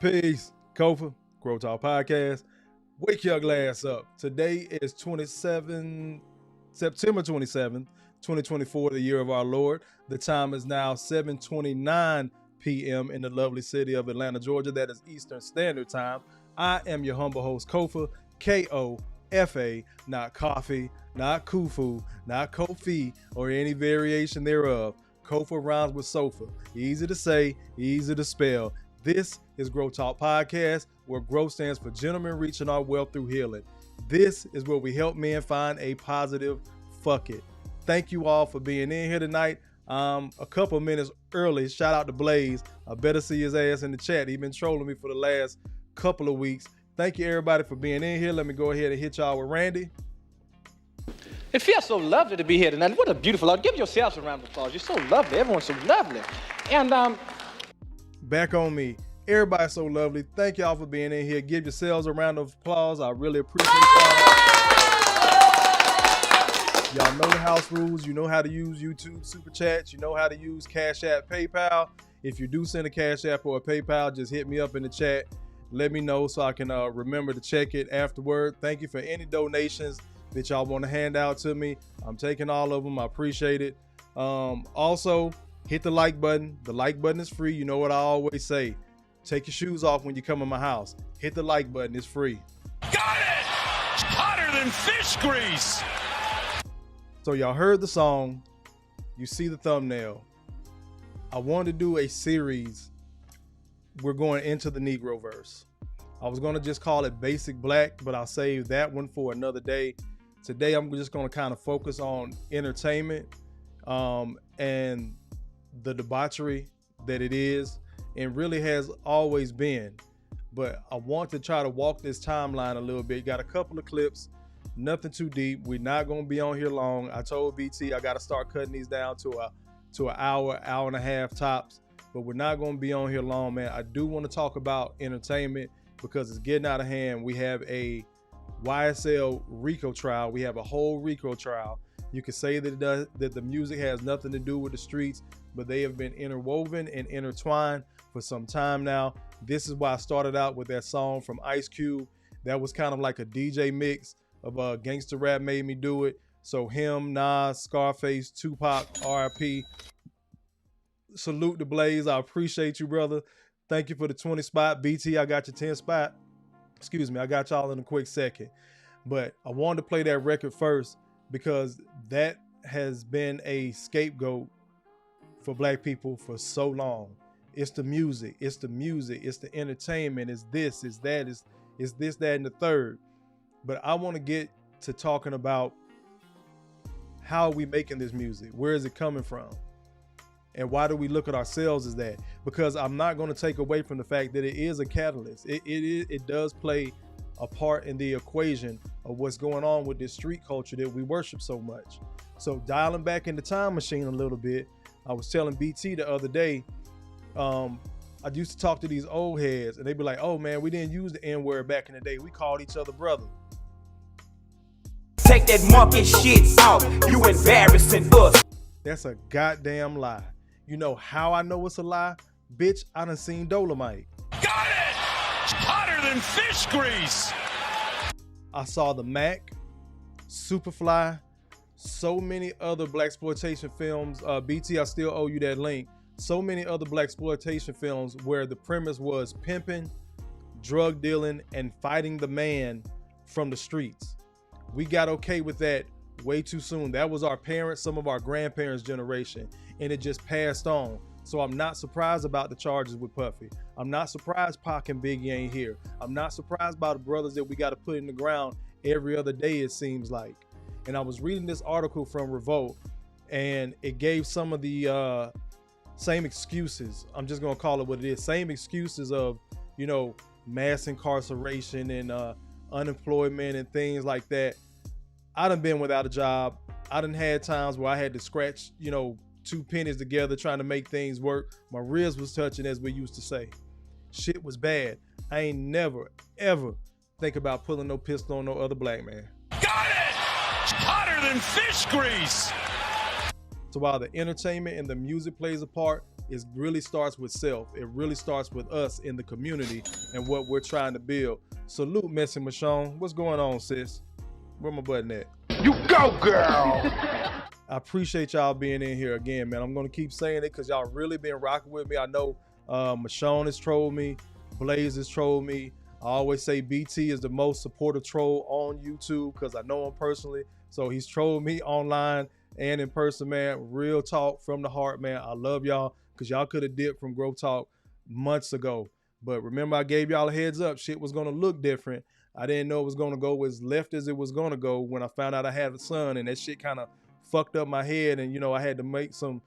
Peace. Kofa, G.R.O.W.T.H podcast. Wake your glass up. Today is September 27th, 2024, the year of our Lord. The time is now 7:29 p.m. in the lovely city of Atlanta, Georgia. That is Eastern Standard Time. I am your humble host, Kofa, K-O-F-A, not coffee, not kufu, not Kofi, or any variation thereof. Kofa rhymes with sofa. Easy to say, easy to spell. This is G.R.O.W.T.H podcast, where GROW stands for Gentlemen Reaching Our Wealth Through Healing. This is where we help men find a positive fuck it. Thank you all for being in here tonight. A couple minutes early. Shout out to Blaze. I better see his ass in the chat. He's been trolling me for the last couple of weeks. Thank you everybody for being in here. Let me go ahead and hit y'all with Randy. It feels so lovely to be here tonight. What a beautiful, give yourselves a round of applause. You're so lovely. Everyone's so lovely. And back on me. Everybody's so lovely. Thank y'all for being in here. Give yourselves a round of applause. I really appreciate y'all. Y'all know the house rules. You know how to use YouTube Super Chats. You know how to use Cash App, PayPal. If you do send a Cash App or a PayPal, just hit me up in the chat. Let me know so I can remember to check it afterward. Thank you for any donations that y'all want to hand out to me. I'm taking all of them. I appreciate it. Also, hit the like button. The like button is free. You know what I always say. Take your shoes off when you come in my house. Hit the like button. It's free. Got it! Hotter than fish grease! So y'all heard the song. You see the thumbnail. I wanted to do a series. We're going into the Negroverse. I was going to just call it Basic Black, but I'll save that one for another day. Today, I'm just going to kind of focus on entertainment and the debauchery that it is and really has always been. But I want to try to walk this timeline a little bit. Got a couple of clips, nothing too deep. We're not going to be on here long. I told BT I got to start cutting these down to an hour and a half tops. But we're not going to be on here long, man. I do want to talk about entertainment because it's getting out of hand. We have a YSL RICO trial. We have a whole RICO trial. You could say that the music has nothing to do with the streets, but they have been interwoven and intertwined for some time now. This is why I started out with that song from Ice Cube. That was kind of like a DJ mix of gangster rap made me do it. So him, Nas, Scarface, Tupac, RIP. Salute to Blaze. I appreciate you, brother. Thank you for the 20 spot. BT, I got your 10 spot. Excuse me, I got y'all in a quick second. But I wanted to play that record first because that has been a scapegoat for black people for so long. It's the music, it's the entertainment, it's this, it's that, it's this, that, and the third. But I want to get to talking about how are we making this music? Where is it coming from? And why do we look at ourselves as that? Because I'm not going to take away from the fact that it is a catalyst. It does play a part in the equation of what's going on with this street culture that we worship so much. So dialing back in the time machine a little bit, I was telling BT the other day, I used to talk to these old heads and they'd be like, oh man, we didn't use the N-word back in the day. We called each other brother. Take that monkey shit off. You embarrassing us. That's a goddamn lie. You know how I know it's a lie? Bitch, I done seen Dolomite. Got it! Hotter than fish grease! I saw the Mac, Superfly, so many other blaxploitation films. BT, I still owe you that link. So many other blaxploitation films where the premise was pimping, drug dealing, and fighting the man from the streets. We got okay with that way too soon. That was our parents, some of our grandparents' generation, and it just passed on. So I'm not surprised about the charges with Puffy. I'm not surprised Pac and Biggie ain't here. I'm not surprised by the brothers that we got to put in the ground every other day, it seems like. And I was reading this article from Revolt, and it gave some of the same excuses. I'm just gonna call it what it is. Same excuses of, you know, mass incarceration and unemployment and things like that. I done been without a job. I done had times where I had to scratch, you know, 2 pennies together trying to make things work. My ribs was touching, as we used to say. Shit was bad. I ain't never, ever think about pulling no pistol on no other black man. Got it! Hotter than fish grease! So while the entertainment and the music plays a part, it really starts with self. It really starts with us in the community and what we're trying to build. Salute, Messy Michonne. What's going on, sis? Where my button at? You go, girl! I appreciate y'all being in here again, man. I'm going to keep saying it because y'all really been rocking with me. I know Michonne has trolled me. Blaze has trolled me. I always say BT is the most supportive troll on YouTube because I know him personally. So he's trolled me online and in person, man. Real talk from the heart, man. I love y'all because y'all could have dipped from G.R.O.W.T.H months ago. But remember, I gave y'all a heads up. Shit was going to look different. I didn't know it was going to go as left as it was going to go when I found out I had a son, and that shit kind of fucked up my head. And, you know, I had to make some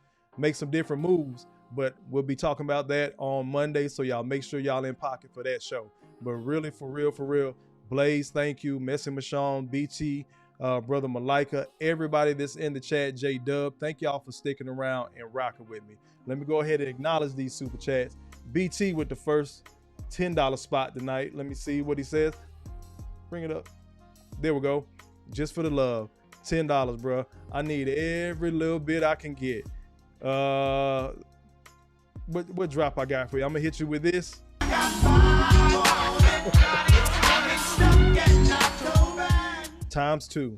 different moves. But we'll be talking about that on Monday. So y'all make sure y'all in pocket for that show. But really, for real, Blaze, thank you. Messy Michonne, BT, Brother Malika, everybody that's in the chat, G.R.O.W.T.H, thank y'all for sticking around and rocking with me. Let me go ahead and acknowledge these super chats. BT with the first $10 spot tonight. Let me see what he says. Bring it up. There we go. Just for the love. $10, bro. I need every little bit I can get. What drop I got for you? I'm gonna hit you with this. ×2.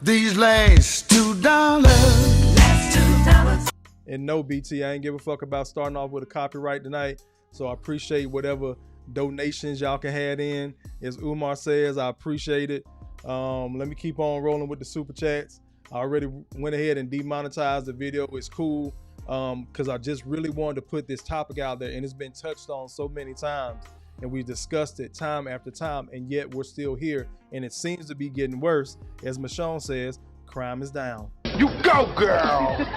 These last $2. And no, BT, I ain't give a fuck about starting off with a copyright tonight. So I appreciate whatever donations y'all can have in. As Umar says, I appreciate it. Let me keep on rolling with the super chats. I already went ahead and demonetized the video. It's cool because I just really wanted to put this topic out there, and it's been touched on so many times, and we discussed it time after time, and yet we're still here, and it seems to be getting worse. As Michonne says, crime is down. You go, girl!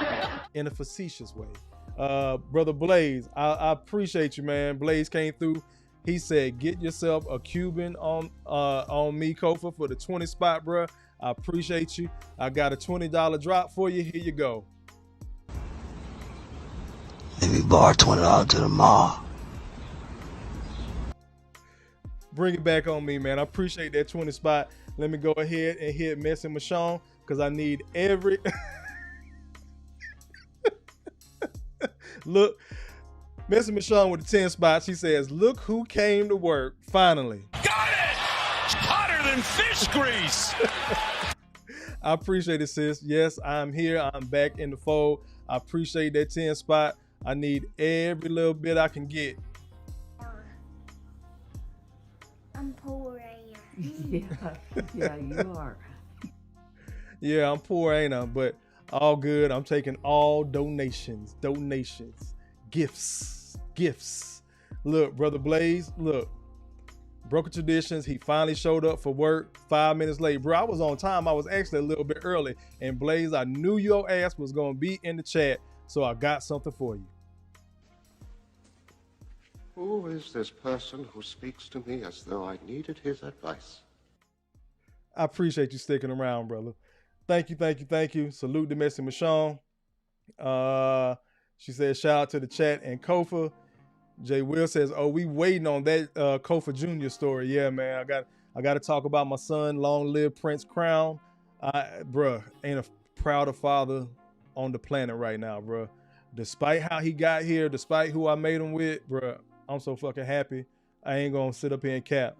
In a facetious way. Brother Blaze, I appreciate you, man. Blaze came through. He said, get yourself a Cuban on me, Kofa, for the 20 spot, bro. I appreciate you. I got a $20 drop for you. Here you go. Let me borrow $20 to the mall. Bring it back on me, man. I appreciate that 20 spot. Let me go ahead and hit Messy Michonne because I need every... Look, Messy Michonne with the 10 spots. She says, look who came to work, finally. Got it! Hotter than fish grease! I appreciate it, sis. Yes, I'm here. I'm back in the fold. I appreciate that 10 spot. I need every little bit I can get. I'm poor, ain't Yeah, you are. Yeah, I'm poor, ain't I? But all good. I'm taking all donations, gifts. Look, Brother Blaze, look. Broken Traditions, he finally showed up for work 5 minutes late. Bro, I was on time. I was actually a little bit early. And Blaze, I knew your ass was going to be in the chat, so I got something for you. Who is this person who speaks to me as though I needed his advice? I appreciate you sticking around, brother. Thank you. Salute to Messy Michonne. She says, shout out to the chat and Kofa. Jay Will says, oh, we waiting on that Kofa Jr. story. Yeah, man, I got to talk about my son. Long live Prince Crown. Bruh, ain't a prouder father on the planet right now, bruh. Despite how he got here, despite who I made him with, bruh, I'm so fucking happy. I ain't gonna sit up here and cap.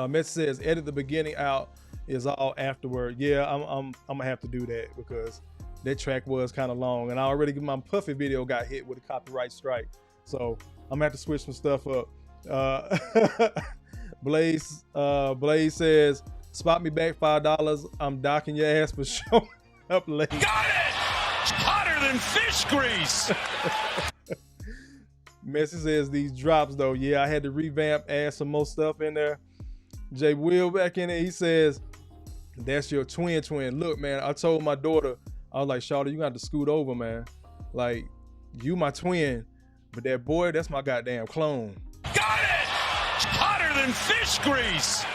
Mitch says, edit the beginning out is all afterward. Yeah, I'm gonna have to do that because that track was kind of long, and I already my Puffy video got hit with a copyright strike, so I'm gonna have to switch some stuff up. Blaze says, spot me back $5. I'm docking your ass for showing up late. Got it! Hotter than fish grease! Messi says these drops though. Yeah, I had to revamp, add some more stuff in there. Jay Will back in it. He says, that's your twin. Look, man, I told my daughter, I was like, Shawty, you got to scoot over, man. Like, you my twin, but that boy, that's my goddamn clone. Got it! Hotter than fish grease!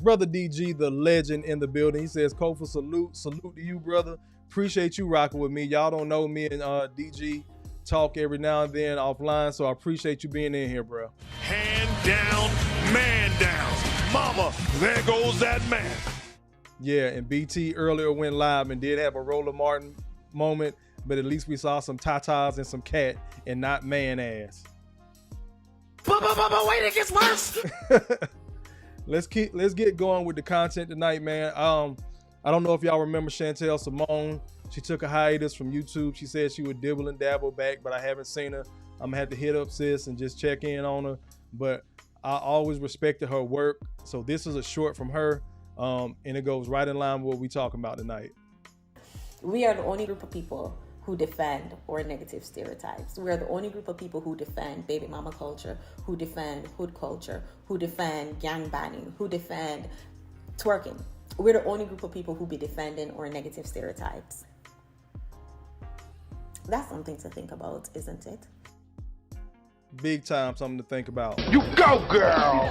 Brother DG, the legend in the building. He says, Kofa, salute to you, brother. Appreciate you rocking with me. Y'all don't know me and DG talk every now and then offline, so I appreciate you being in here, bro. Hand down, man down. Mama, there goes that man. Yeah, and BT earlier went live and did have a Roller Martin moment. but at least we saw some tatas and some cat and not man ass. But wait, it gets worse. Let's get going with the content tonight, man. I don't know if y'all remember Chantel Simone. She took a hiatus from YouTube. She said she would dibble and dabble back, but I haven't seen her. I'm gonna have to hit up sis and just check in on her. But I always respected her work. So this is a short from her, and it goes right in line with what we talking about tonight. We are the only group of people who defend or negative stereotypes. We are the only group of people who defend baby mama culture, who defend hood culture, who defend gang banning, who defend twerking. We're the only group of people who be defending or negative stereotypes. That's something to think about, isn't it? Big time, something to think about. You go, girl!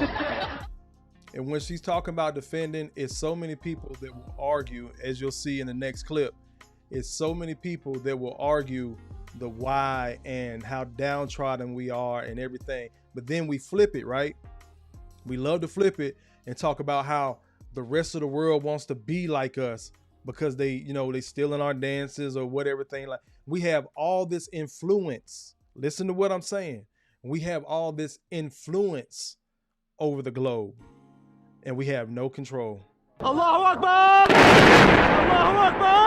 And when she's talking about defending, it's so many people that will argue, as you'll see in the next clip, it's so many people that will argue the why and how downtrodden we are and everything. But then we flip it, right? We love to flip it and talk about how the rest of the world wants to be like us because they steal in our dances or whatever thing. Like, we have all this influence. Listen to what I'm saying. We have all this influence over the globe and we have no control. Allahu Akbar! Allahu Akbar!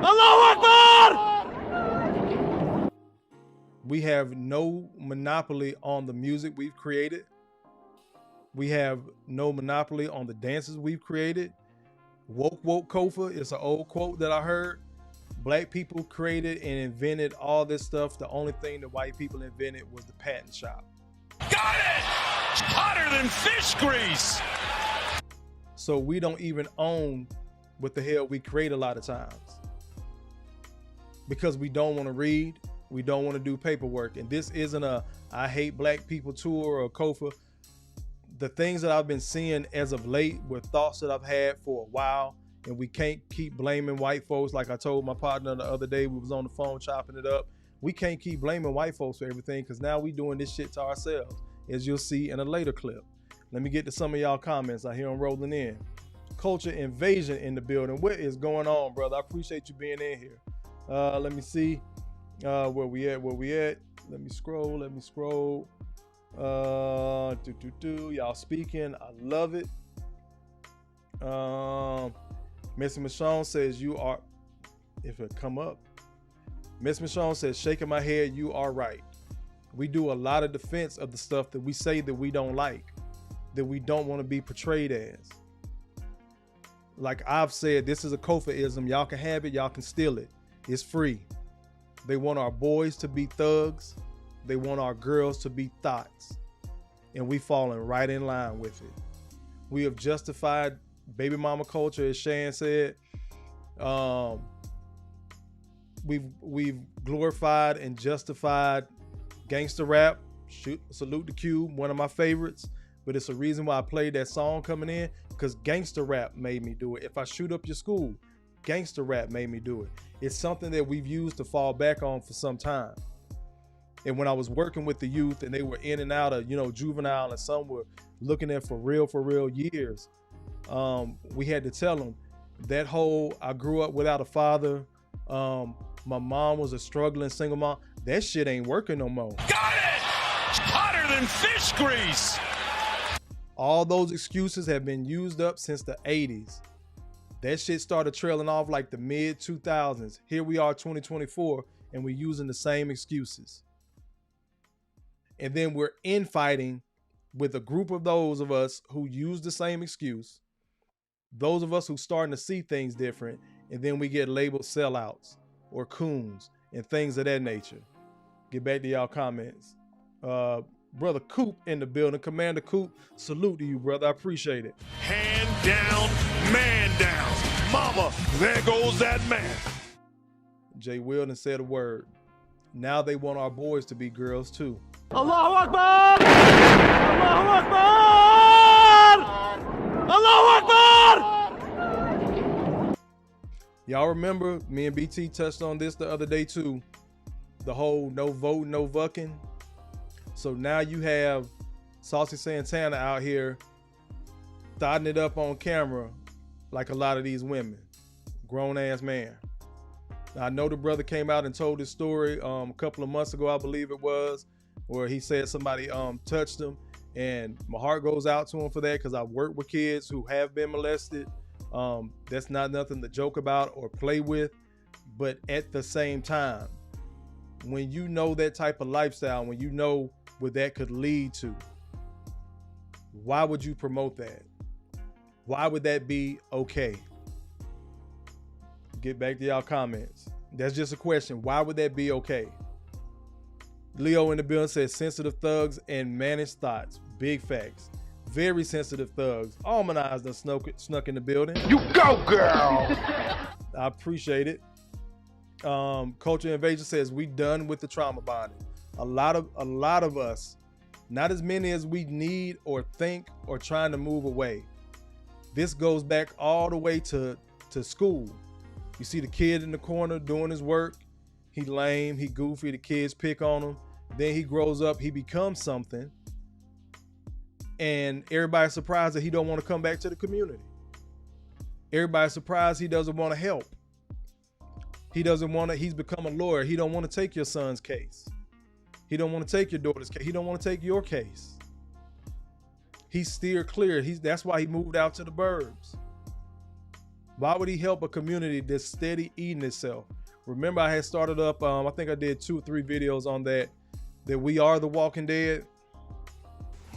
Allahu Akbar! We have no monopoly on the music we've created. We have no monopoly on the dances we've created. Woke Kofa is an old quote that I heard. Black people created and invented all this stuff. The only thing that white people invented was the patent shop. Got it! Hotter than fish grease! So we don't even own what the hell we create a lot of times. Because we don't want to read, we don't want to do paperwork. And this isn't a I hate black people tour or Kofa. The things that I've been seeing as of late were thoughts that I've had for a while, and we can't keep blaming white folks. Like I told my partner the other day, we was on the phone chopping it up. We can't keep blaming white folks for everything because now we doing this shit to ourselves, as you'll see in a later clip. Let me get to some of y'all comments. I hear them rolling in. Culture invasion in the building. What is going on, brother? I appreciate you being in here. Let me see where we at. Let me scroll. Y'all speaking. I love it. Miss Michonne says you are, if it come up. Miss Michonne says, shaking my head, you are right. We do a lot of defense of the stuff that we say that we don't like, that we don't want to be portrayed as. Like I've said, this is a Kofa-ism. Y'all can have it, y'all can steal it. It's free. They want our boys to be thugs. They want our girls to be thoughts. And we falling right in line with it. We have justified baby mama culture, as Shan said. We've glorified and justified gangster rap. Salute to Q, one of my favorites. But it's a reason why I played that song coming in, because gangster rap made me do it. If I shoot up your school, gangster rap made me do it. It's something that we've used to fall back on for some time. And when I was working with the youth and they were in and out of, juvenile, and some were looking at for real years, we had to tell them that whole, I grew up without a father, my mom was a struggling single mom, that shit ain't working no more. Got it! Hotter than fish grease! All those excuses have been used up since the 80s. That shit started trailing off like the mid 2000s. Here we are 2024 and we're using the same excuses. And then we're infighting with a group of those of us who use the same excuse, those of us who starting to see things different, and then we get labeled sellouts or coons and things of that nature. Get back to y'all comments. Brother Coop in the building. Commander Coop, salute to you, brother. I appreciate it. Hand down, man down. Mama, there goes that man. Jay Wilden said a word. Now they want our boys to be girls too. Allahu Akbar! Allahu Akbar! Allahu Akbar! Y'all remember, me and BT touched on this the other day too. The whole no vote, no vucking. So now you have Saucy Santana out here thotting it up on camera like a lot of these women. Grown ass man. I know the brother came out and told his story a couple of months ago, I believe it was, where he said somebody touched him, and my heart goes out to him for that, because I work with kids who have been molested. That's not nothing to joke about or play with, but at the same time, when you know that type of lifestyle, when you know what that could lead to, why would you promote that? Why would that be okay? Get back to y'all comments. That's just a question. Why would that be okay? Leo in the building says sensitive thugs and managed thoughts. Big facts. Very sensitive thugs. Almanized and snuck in the building. You go, girl! I appreciate it. Culture Invasion says we done with the trauma bonding. A lot of us, not as many as we need or think or trying to move away. This goes back all the way to school. You see the kid in the corner doing his work. He lame, he goofy, the kids pick on him. Then he grows up, he becomes something. And everybody's surprised that he don't want to come back to the community. Everybody's surprised he doesn't want to help. He's become a lawyer. He don't want to take your son's case. He don't want to take your daughter's case. He don't want to take your case. He's steered clear. That's why he moved out to the burbs. Why would he help a community that's steady eating itself? Remember, I had started up, I think I did 2 or 3 videos on that we are the Walking Dead.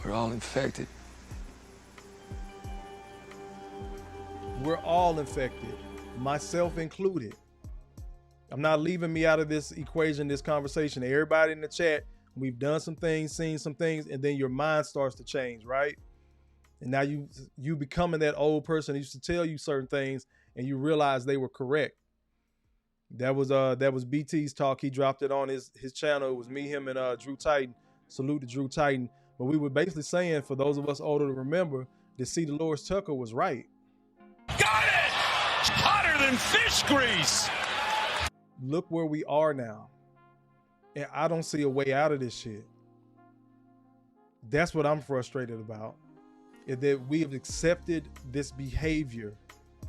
We're all infected. We're all infected, myself included. I'm not leaving me out of this equation, this conversation. Everybody in the chat, we've done some things, seen some things, and then your mind starts to change, right? And now you becoming that old person who used to tell you certain things, and you realize they were correct. That was BT's talk. He dropped it on his channel. It was me, him, and G.R.O.W.T.H. Salute to G.R.O.W.T.H. But we were basically saying, for those of us older to remember, that C. Dolores Tucker was right. Got it! Hotter than fish grease! Look where we are now. And I don't see a way out of this shit. That's what I'm frustrated about. Is that we have accepted this behavior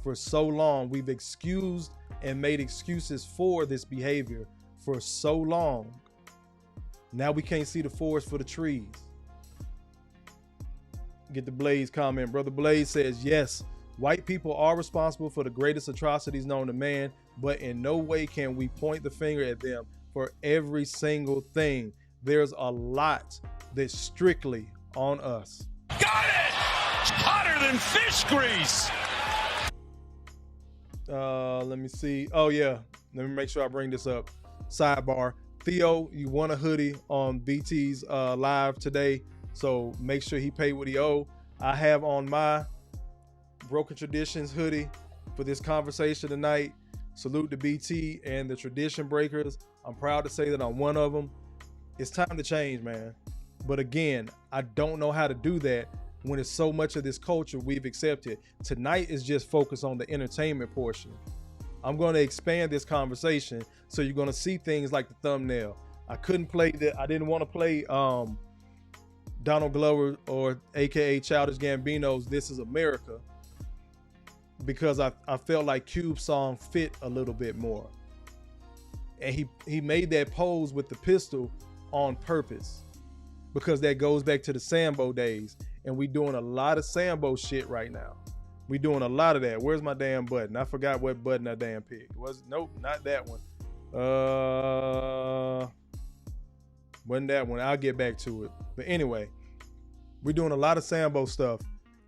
for so long. We've excused and made excuses for this behavior for so long. Now we can't see the forest for the trees. Get the Blaze comment. Brother Blaze says, yes, white people are responsible for the greatest atrocities known to man, but in no way can we point the finger at them for every single thing. There's a lot that's strictly on us. Got it! Hotter than fish grease! Let me see. Oh yeah, let me make sure I bring this up. Sidebar. Theo, you won a hoodie on BT's live today, so make sure he paid what he owe. I have on my Broken Traditions hoodie for this conversation tonight. Salute to BT and the Tradition Breakers. I'm proud to say that I'm one of them. It's time to change, man. But again, I don't know how to do that when it's so much of this culture we've accepted. Tonight is just focused on the entertainment portion. I'm going to expand this conversation, so you're going to see things like the thumbnail. I didn't want to play Donald Glover or AKA Childish Gambino's This Is America, because I felt like Cube's song fit a little bit more. And he made that pose with the pistol on purpose, because that goes back to the Sambo days. And we doing a lot of Sambo shit right now. We doing a lot of that. Where's my damn button? I forgot what button I damn picked. Nope, not that one. Wasn't that one. I'll get back to it. But anyway, we're doing a lot of Sambo stuff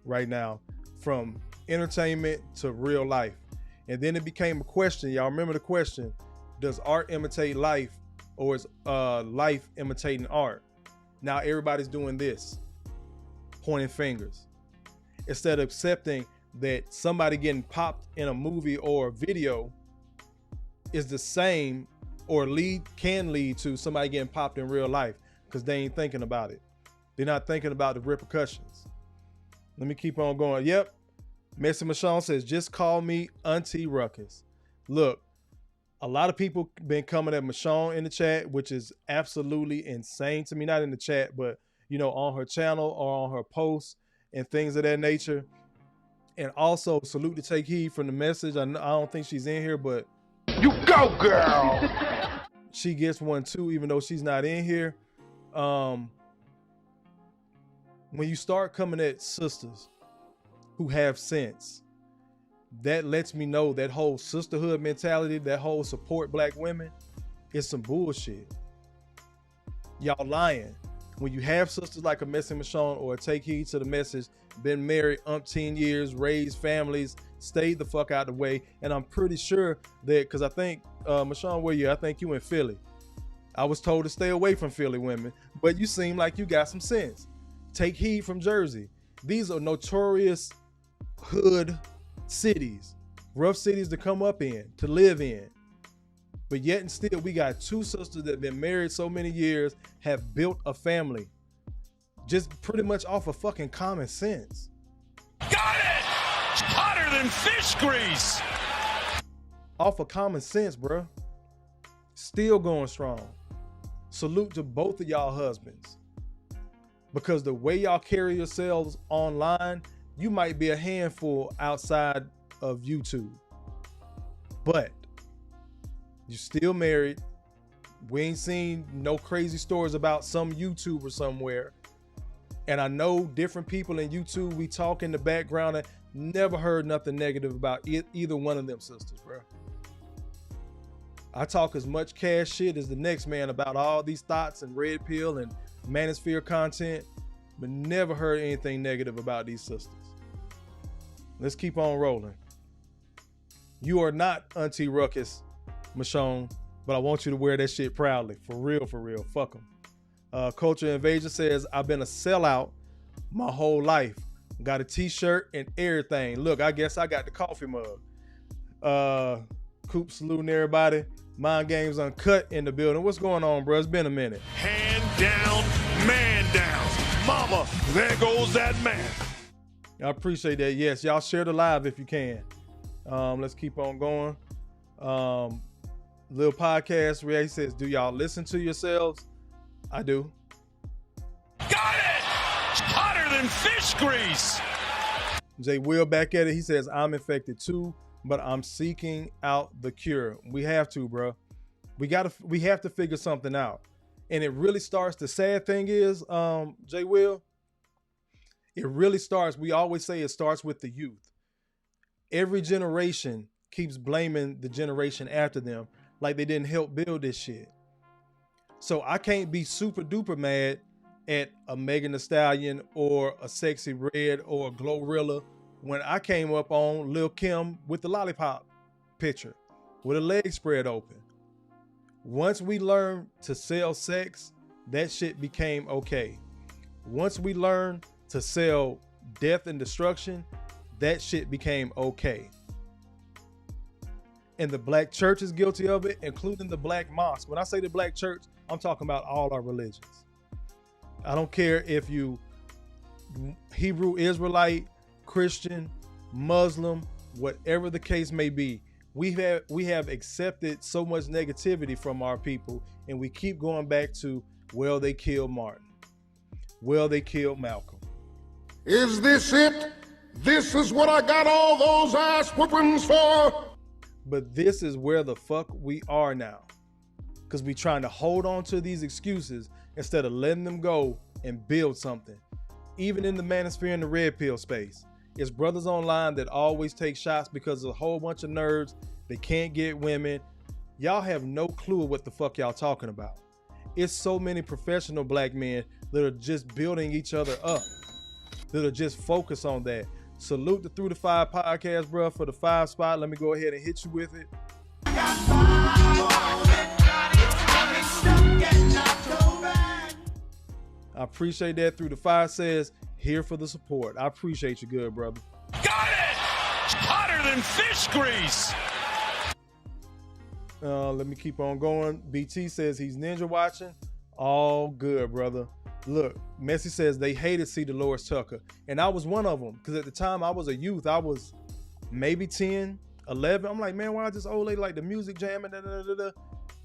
right now, from entertainment to real life. And then it became a question. Y'all remember the question? Does art imitate life, or is life imitating art? Now everybody's doing this, pointing fingers, instead of accepting that somebody getting popped in a movie or a video is the same, or can lead to somebody getting popped in real life, because they ain't thinking about it. They're not thinking about the repercussions. Let me keep on going. Yep. Messi Michon says, just call me Auntie Ruckus. Look, a lot of people been coming at Michon in the chat, which is absolutely insane to me. Not in the chat, but on her channel or on her posts and things of that nature. And also salute to Take Heed from the message. I don't think she's in here, but You go, girl. She gets one too, even though she's not in here. When you start coming at sisters who have sense, that lets me know that whole sisterhood mentality, that whole support black women, is some bullshit. Y'all lying. When you have sisters like a Messy Michonne or Take Heed to the Message, been married umpteen years, raised families, stayed the fuck out the way, and I'm pretty sure that, because I think, Michonne, where you? I think you in Philly. I was told to stay away from Philly women, but you seem like you got some sense. Take Heed from Jersey. These are notorious hood cities, rough cities to come up in, to live in. But yet and still, we got two sisters that have been married so many years, have built a family, just pretty much off of fucking common sense. Got it! Hotter than fish grease! Off of common sense, bro. Still going strong. Salute to both of y'all husbands. Because the way y'all carry yourselves online, you might be a handful outside of YouTube. But you're still married. We ain't seen no crazy stories about some YouTuber somewhere. And I know different people in YouTube, we talk in the background, and never heard nothing negative about either one of them sisters, bro. I talk as much cash shit as the next man about all these thoughts and red pill and manosphere content, but never heard anything negative about these sisters. Let's keep on rolling. You are not Auntie Ruckus, Michonne, but I want you to wear that shit proudly. For real, for real. Fuck them. Culture Invasion says, I've been a sellout my whole life. Got a t-shirt and everything. Look, I guess I got the coffee mug. Coop saluting everybody. Mind Games Uncut in the building. What's going on, bro? It's been a minute. Hand down, man down. Mama, there goes that man. I appreciate that. Yes, y'all share the live if you can. Let's keep on going. Little podcast, Ray says, do y'all listen to yourselves? I do. Got it! Hotter than fish grease! Jay Will back at it. He says, I'm infected too, but I'm seeking out the cure. We have to, bro. We have to figure something out. And it really starts, the sad thing is, Jay Will, it really starts, we always say it starts with the youth. Every generation keeps blaming the generation after them like they didn't help build this shit. So I can't be super duper mad at a Megan Thee Stallion or a Sexy Red or a Glorilla when I came up on Lil Kim with the lollipop picture with a leg spread open. Once we learned to sell sex, that shit became okay. Once we learned to sell death and destruction, that shit became okay. And the black church is guilty of it, including the black mosque. When I say the black church, I'm talking about all our religions. I don't care if you Hebrew Israelite, Christian, Muslim, whatever the case may be. We have accepted so much negativity from our people, and we keep going back to, well, they killed Martin. Well, they killed Malcolm. Is this it? This is what I got all those ass whoopings for? But this is where the fuck we are now. Because we trying to hold on to these excuses instead of letting them go and build something. Even in the manosphere and the red pill space. It's brothers online that always take shots because there's a whole bunch of nerds. They can't get women. Y'all have no clue what the fuck y'all talking about. It's so many professional black men that are just building each other up. That are just focused on that. Salute the Through the Five podcast, bro, for the 5 spot. Let me go ahead and hit you with it. I appreciate that. Through the Five says, here for the support. I appreciate you, good brother. Got it! Hotter than fish grease! Let me keep on going. BT says he's ninja watching. All good, brother. Look, Messi says they hated C. Dolores Tucker. And I was one of them. Because at the time I was a youth. I was maybe 10, 11. I'm like, man, why is this old lady like the music jamming? Da, da, da, da.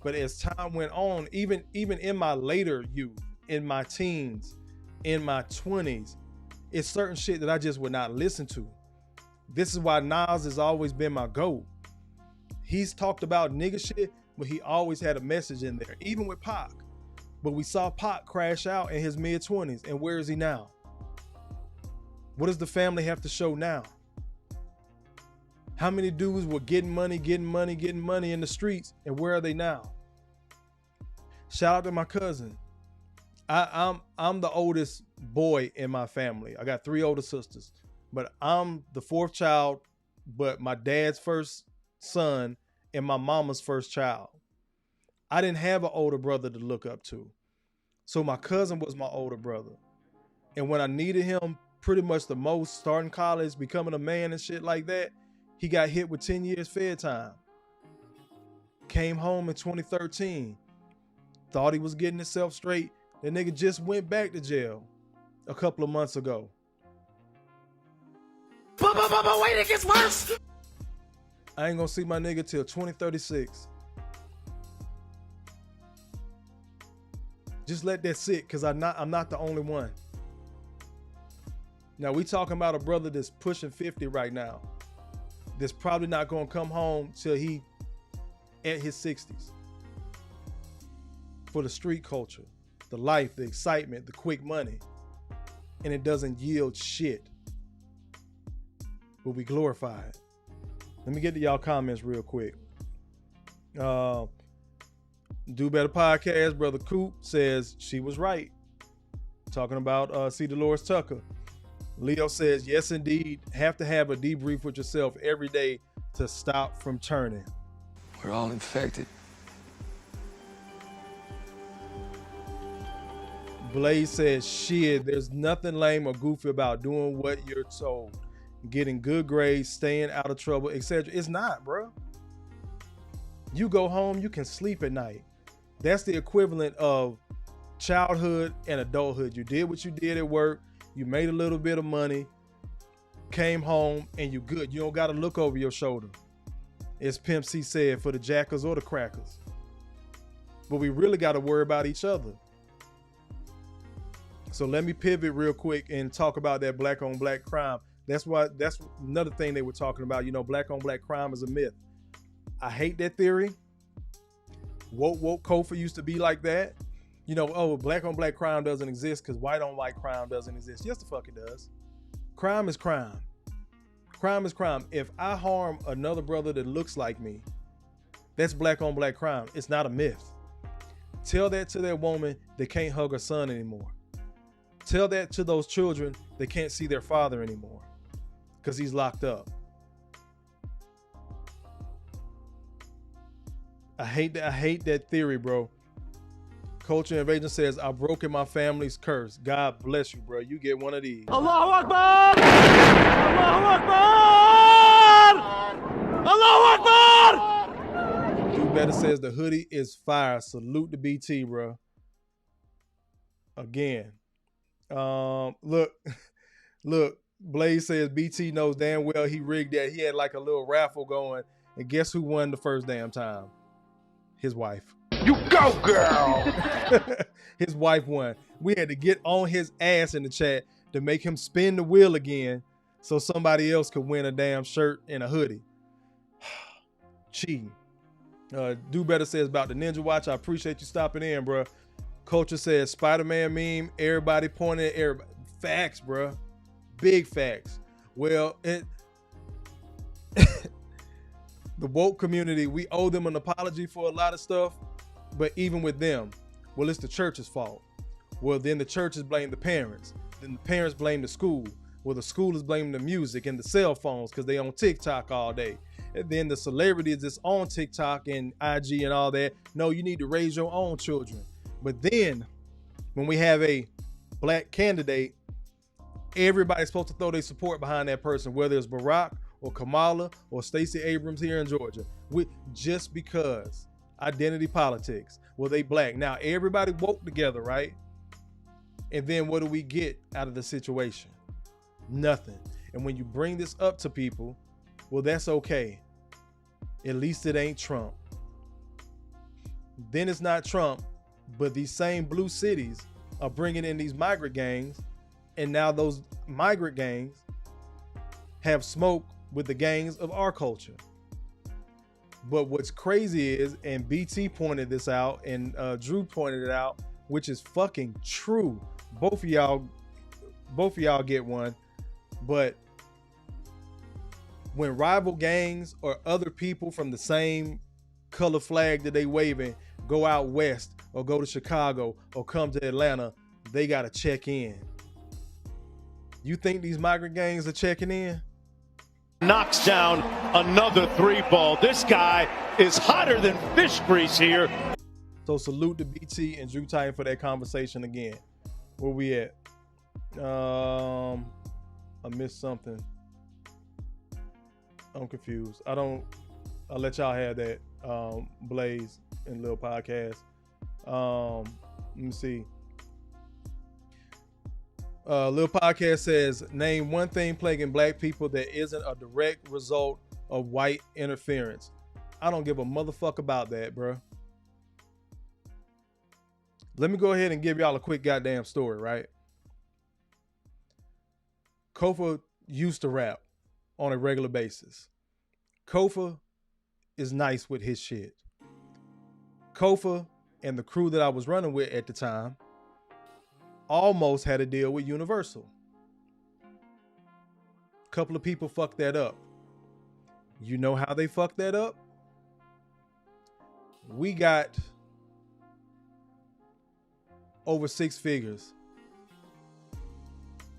But as time went on, even in my later youth, in my teens, in my 20s, it's certain shit that I just would not listen to. This is why Nas has always been my GOAT. He's talked about nigga shit, but he always had a message in there, even with Pac. But we saw Pac crash out in his mid-20s, and where is he now? What does the family have to show now? How many dudes were getting money in the streets, and where are they now? Shout out to my cousin. I'm the oldest boy in my family. I got 3 older sisters, but I'm the 4th child, but my dad's first son and my mama's first child. I didn't have an older brother to look up to. So my cousin was my older brother. And when I needed him pretty much the most, starting college, becoming a man and shit like that, he got hit with 10 years fed time. Came home in 2013. Thought he was getting himself straight. That nigga just went back to jail a couple of months ago. But wait, it gets worse. I ain't gonna see my nigga till 2036. Just let that sit, because I'm not the only one. Now we talking about a brother that's pushing 50 right now. That's probably not gonna come home till he at his 60s. For the street culture, the life, the excitement, the quick money. And it doesn't yield shit. But we glorify it. Let me get to y'all comments real quick. Do Better Podcast, Brother Coop says she was right. Talking about C. Dolores Tucker. Leo says, yes, indeed. Have to have a debrief with yourself every day to stop from turning. We're all infected. Blaze says, shit, there's nothing lame or goofy about doing what you're told. Getting good grades, staying out of trouble, etc. It's not, bro. You go home, you can sleep at night. That's the equivalent of childhood and adulthood. You did what you did at work. You made a little bit of money, came home, and you good. You don't got to look over your shoulder. As Pimp C said, for the jackers or the crackers. But we really got to worry about each other. So let me pivot real quick and talk about that black on black crime. That's another thing they were talking about. You know, black on black crime is a myth. I hate that theory. Woke Kofa used to be like that. You know, oh, black on black crime doesn't exist because white on white crime doesn't exist. Yes, the fuck it does. Crime is crime. Crime is crime. If I harm another brother that looks like me, that's black on black crime. It's not a myth. Tell that to that woman that can't hug her son anymore. Tell that to those children that can't see their father anymore because he's locked up. I hate that theory, bro. Culture Invasion says, I've broken my family's curse. God bless you, bro. You get one of these. Allahu Akbar! Allahu Akbar! Allahu Akbar! Do Better says the hoodie is fire. Salute to BT, bro. Again. Look, Blaze says BT knows damn well he rigged that. He had like a little raffle going, and guess who won the first damn time? His wife. You go, girl! His wife won. We had to get on his ass in the chat to make him spin the wheel again so somebody else could win a damn shirt and a hoodie. Cheating. Do Better says about the Ninja Watch. I appreciate you stopping in, bro. Culture says Spider-Man meme. Everybody pointing at everybody. Facts, bro. Big facts. Well, the woke community, we owe them an apology for a lot of stuff, but even with them, well, it's the church's fault. Well, then the churches blame the parents. Then the parents blame the school. Well, the school is blaming the music and the cell phones because they on TikTok all day. And then the celebrities that's on TikTok and IG and all that. No, you need to raise your own children. But then when we have a black candidate, everybody's supposed to throw their support behind that person, whether it's Barack or Kamala or Stacey Abrams here in Georgia. Just because identity politics. Well, they black. Now everybody woke together, right? And then what do we get out of the situation? Nothing. And when you bring this up to people, well, that's okay. At least it ain't Trump. Then it's not Trump, but these same blue cities are bringing in these migrant gangs, and now those migrant gangs have smoke with the gangs of our culture. But what's crazy is, and BT pointed this out, and Drew pointed it out, which is fucking true. Both of y'all get one. But when rival gangs or other people from the same color flag that they waving go out west or go to Chicago or come to Atlanta, they gotta check in. You think these migrant gangs are checking in? Knocks down another 3-ball. This guy is hotter than fish grease here. So salute to BT and G.R.O.W.T.H for that conversation again. Where we at? I missed something. I'm confused. I'll let y'all have that. Blaze and Lil Podcast. Let me see. Lil Podcast says, name one thing plaguing black people that isn't a direct result of white interference. I don't give a motherfucker about that, bro. Let me go ahead and give y'all a quick goddamn story, right? Kofa used to rap on a regular basis. Kofa is nice with his shit. Kofa and the crew that I was running with at the time almost had a deal with Universal. A couple of people fucked that up. You know how they fucked that up? We got over 6 figures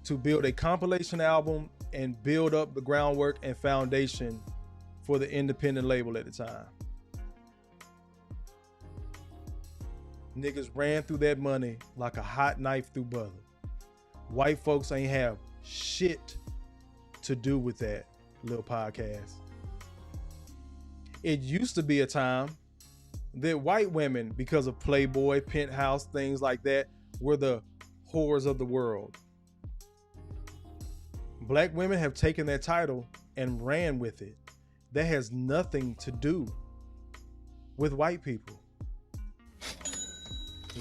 to build a compilation album and build up the groundwork and foundation for the independent label at the time. Niggas ran through that money like a hot knife through butter. White folks ain't have shit to do with that little podcast. It used to be a time that white women, because of Playboy, Penthouse, things like that, were the whores of the world. Black women have taken that title and ran with it. That has nothing to do with white people.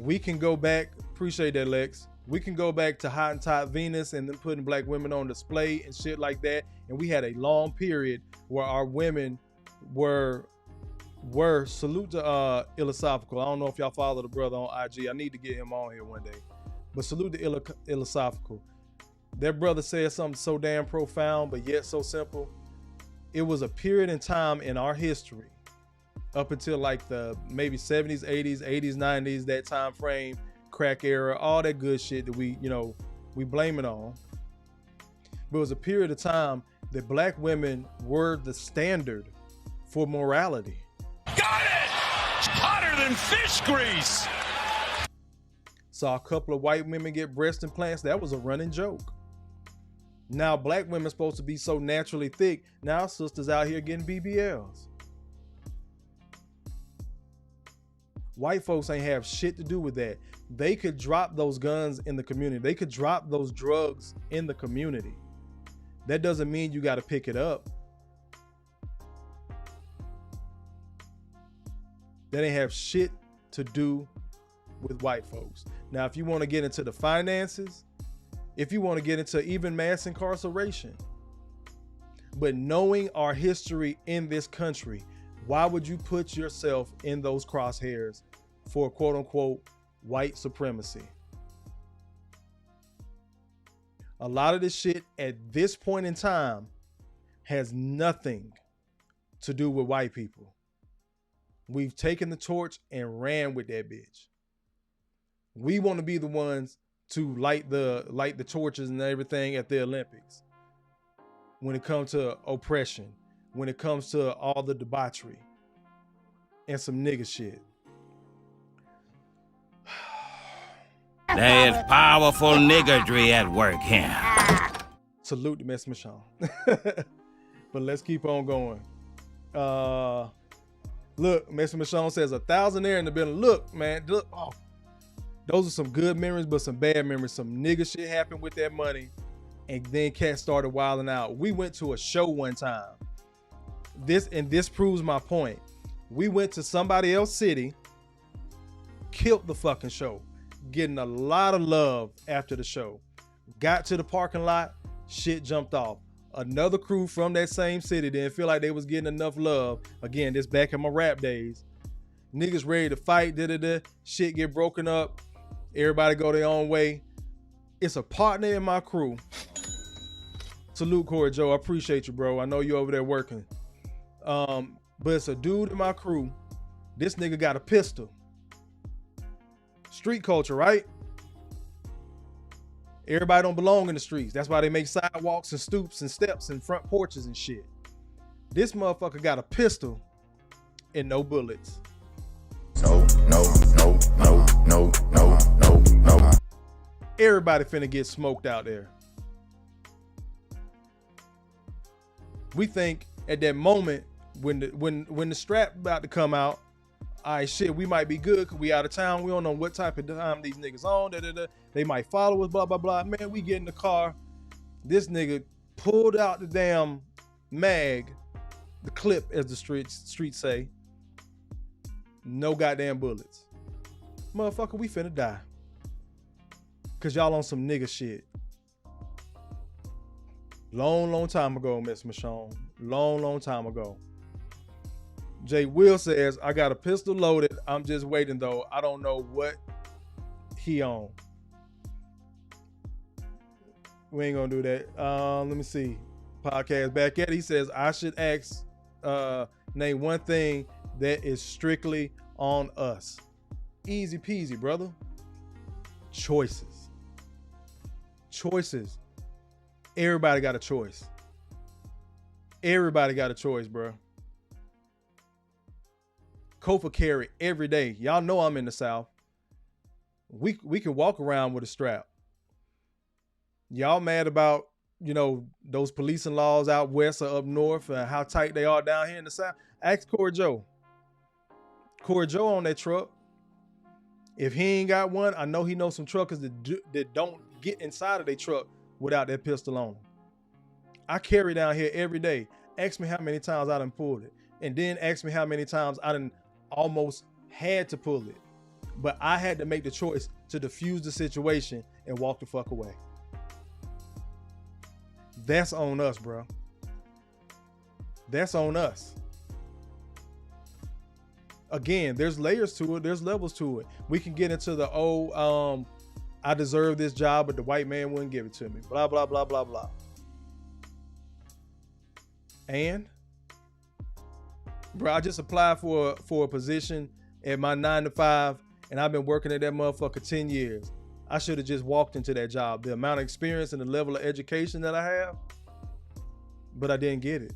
We can go back, appreciate that, Lex. We can go back to Hottentot Venus and then putting black women on display and shit like that. And we had a long period where our women were salute to Philosophical. I don't know if y'all follow the brother on IG. I need to get him on here one day. But salute to Philosophical. That brother said something so damn profound, but yet so simple. It was a period in time in our history, up until like the maybe 70s, 80s, 90s, that time frame, crack era, all that good shit that we blame it on. But it was a period of time that black women were the standard for morality. Got it! Hotter than fish grease! Saw a couple of white women get breast implants. That was a running joke. Now black women supposed to be so naturally thick. Now sisters out here getting BBLs. White folks ain't have shit to do with that. They could drop those guns in the community. They could drop those drugs in the community. That doesn't mean you got to pick it up. That ain't have shit to do with white folks. Now, if you want to get into the finances, if you want to get into even mass incarceration, but knowing our history in this country, why would you put yourself in those crosshairs for quote unquote white supremacy? A lot of this shit at this point in time has nothing to do with white people. We've taken the torch and ran with that bitch. We want to be the ones to light the torches and everything at the Olympics. When it comes to oppression, when it comes to all the debauchery and some nigga shit. There is powerful niggardry at work here. Salute to Miss Michonne. But let's keep on going. Look, Miss Michonne says 1,000 there in the building. Look, man, look. Oh, those are some good memories, but some bad memories. Some nigga shit happened with that money, and then cats started wilding out. We went to a show one time. This proves my point. We went to somebody else's city, killed the fucking show, getting a lot of love after the show. Got to the parking lot, shit jumped off. Another crew from that same city didn't feel like they was getting enough love. Again, this back in my rap days. Niggas ready to fight, shit get broken up. Everybody go their own way. It's a partner in my crew. Salute, Corey Joe. I appreciate you, bro. I know you over there working. But it's a dude in my crew. This nigga got a pistol. Street culture, right? Everybody don't belong in the streets. That's why they make sidewalks and stoops and steps and front porches and shit. This motherfucker got a pistol and no bullets. No. Everybody finna get smoked out there. We think at that moment when the strap about to come out, all right, shit, we might be good because we out of town. We don't know what type of time these niggas on. They might follow us, blah, blah, blah. Man, we get in the car. This nigga pulled out the damn mag, the clip, as the streets say. No goddamn bullets. Motherfucker, we finna die. Because y'all on some nigga shit. Long time ago, Miss Michonne. Long time ago. Jay Will says, I got a pistol loaded. I'm just waiting, though. I don't know what he on. We ain't gonna do that. Let me see. Podcast back at it. He says, I should ask, name one thing that is strictly on us. Easy peasy, brother. Choices. Everybody got a choice. Everybody got a choice, bro. Kofa carry every day. Y'all know I'm in the South. We can walk around with a strap. Y'all mad about, those policing laws out west or up north and how tight they are down here in the South? Ask Corey Joe. Corey Joe on that truck. If he ain't got one, I know he knows some truckers that don't get inside of their truck without that pistol on them. I carry down here every day. Ask me how many times I done pulled it. And then ask me how many times I done almost had to pull it. But I had to make the choice to diffuse the situation and walk the fuck away. That's on us, bro. That's on us. Again, there's layers to it. There's levels to it. We can get into the, I deserve this job, but the white man wouldn't give it to me. Blah, blah, blah, blah, blah. And, bro, I just applied for a position at my 9 to 5, and I've been working at that motherfucker 10 years. I should have just walked into that job. The amount of experience and the level of education that I have, but I didn't get it.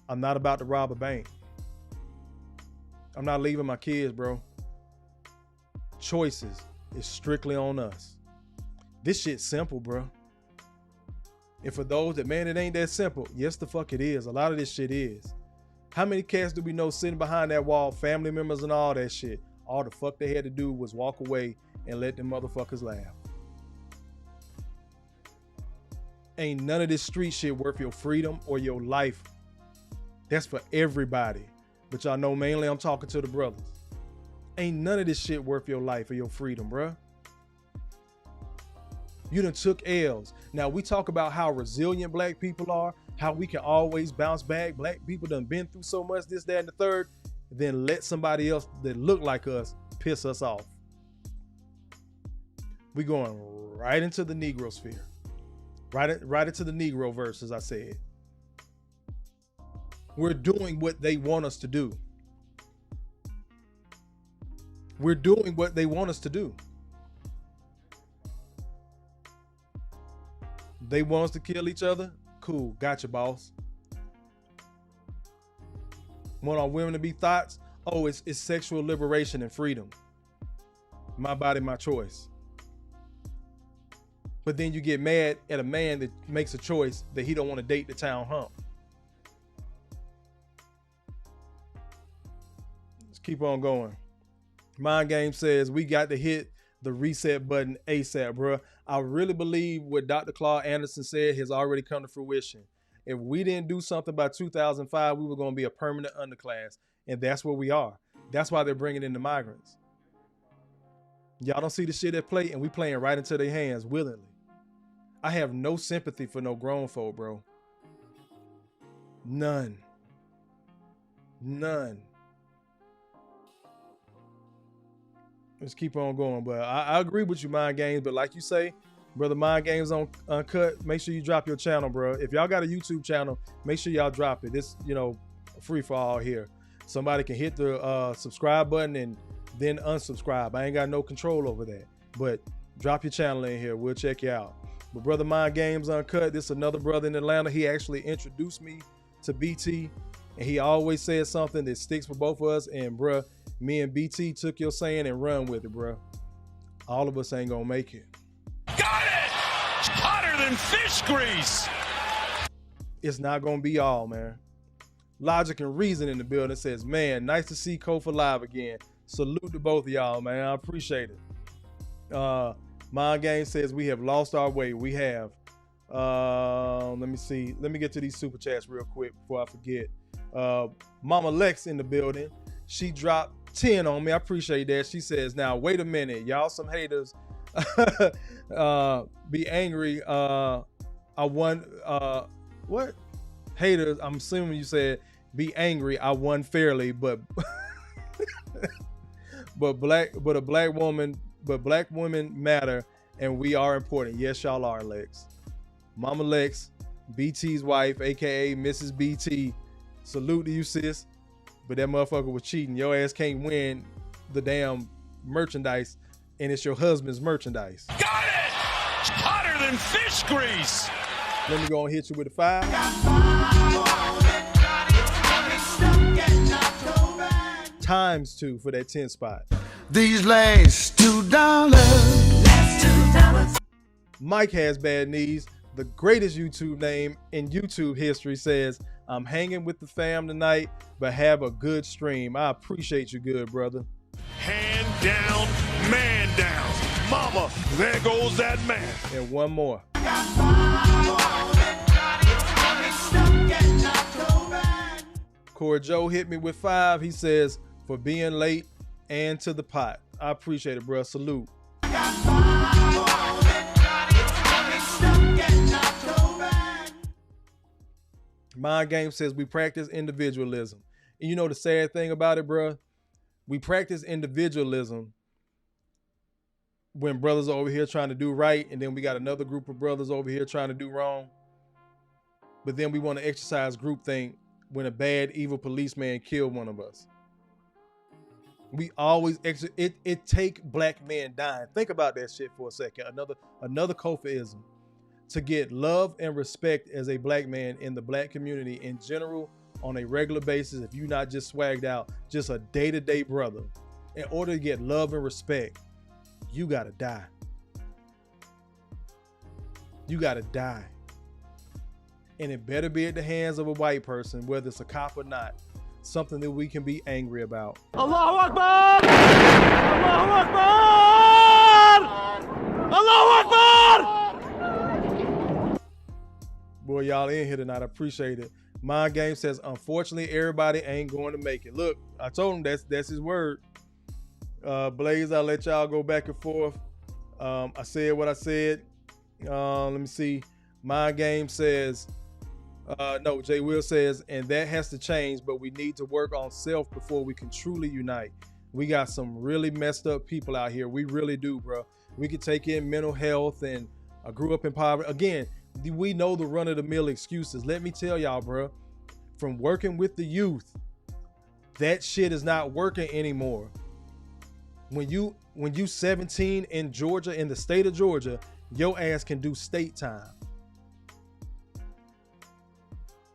I'm not about to rob a bank. I'm not leaving my kids, bro. Choices is strictly on us. This shit's simple, bro. And for those that, man, it ain't that simple. Yes, the fuck it is. A lot of this shit is. How many cats do we know sitting behind that wall, family members and all that shit? All the fuck they had to do was walk away and let them motherfuckers laugh. Ain't none of this street shit worth your freedom or your life. That's for everybody. But y'all know mainly I'm talking to the brothers. Ain't none of this shit worth your life or your freedom, bruh. You done took L's. Now we talk about how resilient black people are, how we can always bounce back. Black people done been through so much, this, that, and the third. Then let somebody else that look like us piss us off. We going right into the Negro sphere. Right into the Negroverse, as I said. We're doing what they want us to do. We're doing what they want us to do. They want us to kill each other? Cool, gotcha, boss. Want our women to be thoughts? Oh, it's sexual liberation and freedom. My body, my choice. But then you get mad at a man that makes a choice that he don't want to date the town hump. Let's keep on going. Mind Game says we got to hit the reset button ASAP, bro. I really believe what Dr. Claude Anderson said has already come to fruition. If we didn't do something by 2005, we were going to be a permanent underclass. And that's where we are. That's why they're bringing in the migrants. Y'all don't see the shit at play, and we playing right into their hands willingly. I have no sympathy for no grown folk, bro. None. Let's keep on going. But I agree with you, Mind Games. But like you say, brother, Mind Games on Uncut, make sure you drop your channel, bro. If y'all got a YouTube channel, make sure y'all drop it. It's, free for all here. Somebody can hit the subscribe button and then unsubscribe. I ain't got no control over that. But drop your channel in here. We'll check you out. But brother, Mind Games Uncut, this is another brother in Atlanta. He actually introduced me to BT, and he always says something that sticks for both of us. And bruh, me and BT took your saying and run with it, bruh. All of us ain't gonna make it. Got it! It's hotter than fish grease! It's not gonna be all, man. Logic and Reason in the building says, man, nice to see Kofa live again. Salute to both of y'all, man. I appreciate it. Mind Game says we have lost our way. We have. Let me see. Let me get to these super chats real quick before I forget. Mama Lex in the building. She dropped 10 on me. I appreciate that. She says, now wait a minute, y'all some haters. Be angry. I won. What? Haters, I'm assuming you said be angry. I won fairly, but black women matter, and we are important. Yes, y'all are, Lex. Mama Lex, BT's wife, aka Mrs. BT. Salute to you, sis. But that motherfucker was cheating. Your ass can't win the damn merchandise, and it's your husband's merchandise. Got it! It's hotter than fish grease! Let me go and hit you with a 5. Times 2 for that 10 spot. These last $2. Mike Has Bad Knees, the greatest YouTube name in YouTube history, says, I'm hanging with the fam tonight, but have a good stream. I appreciate you, good brother. Hand down, man down. Mama, there goes that man. And one more. Corey Joe hit me with 5. He says, for being late and to the pot. I appreciate it, bro. Salute. Mind Game says we practice individualism. And you know the sad thing about it, bro? We practice individualism when brothers are over here trying to do right, and then we got another group of brothers over here trying to do wrong. But then we want to exercise groupthink when a bad, evil policeman killed one of us. We always it take black men dying. Think about that shit for a second. Another Kofaism. To get love and respect as a black man in the black community in general on a regular basis, if you're not just swagged out, just a day-to-day brother, in order to get love and respect, you gotta die. You gotta die. And it better be at the hands of a white person, whether it's a cop or not. Something that we can be angry about. Allahu Akbar! Allahu Akbar! Allahu Akbar! Boy, y'all in here tonight. I appreciate it. Mind Game says, unfortunately, everybody ain't going to make it. Look, I told him that's his word. Blaze, I'll let y'all go back and forth. I said what I said. Let me see. Mind Game says, no, Jay Will says, and that has to change, but we need to work on self before we can truly unite. We got some really messed up people out here. We really do, bro. We could take in mental health, and I grew up in poverty. Again, we know the run-of-the-mill excuses. Let me tell y'all, bro, from working with the youth, that shit is not working anymore. When you 17 in Georgia, in the state of Georgia, your ass can do state time.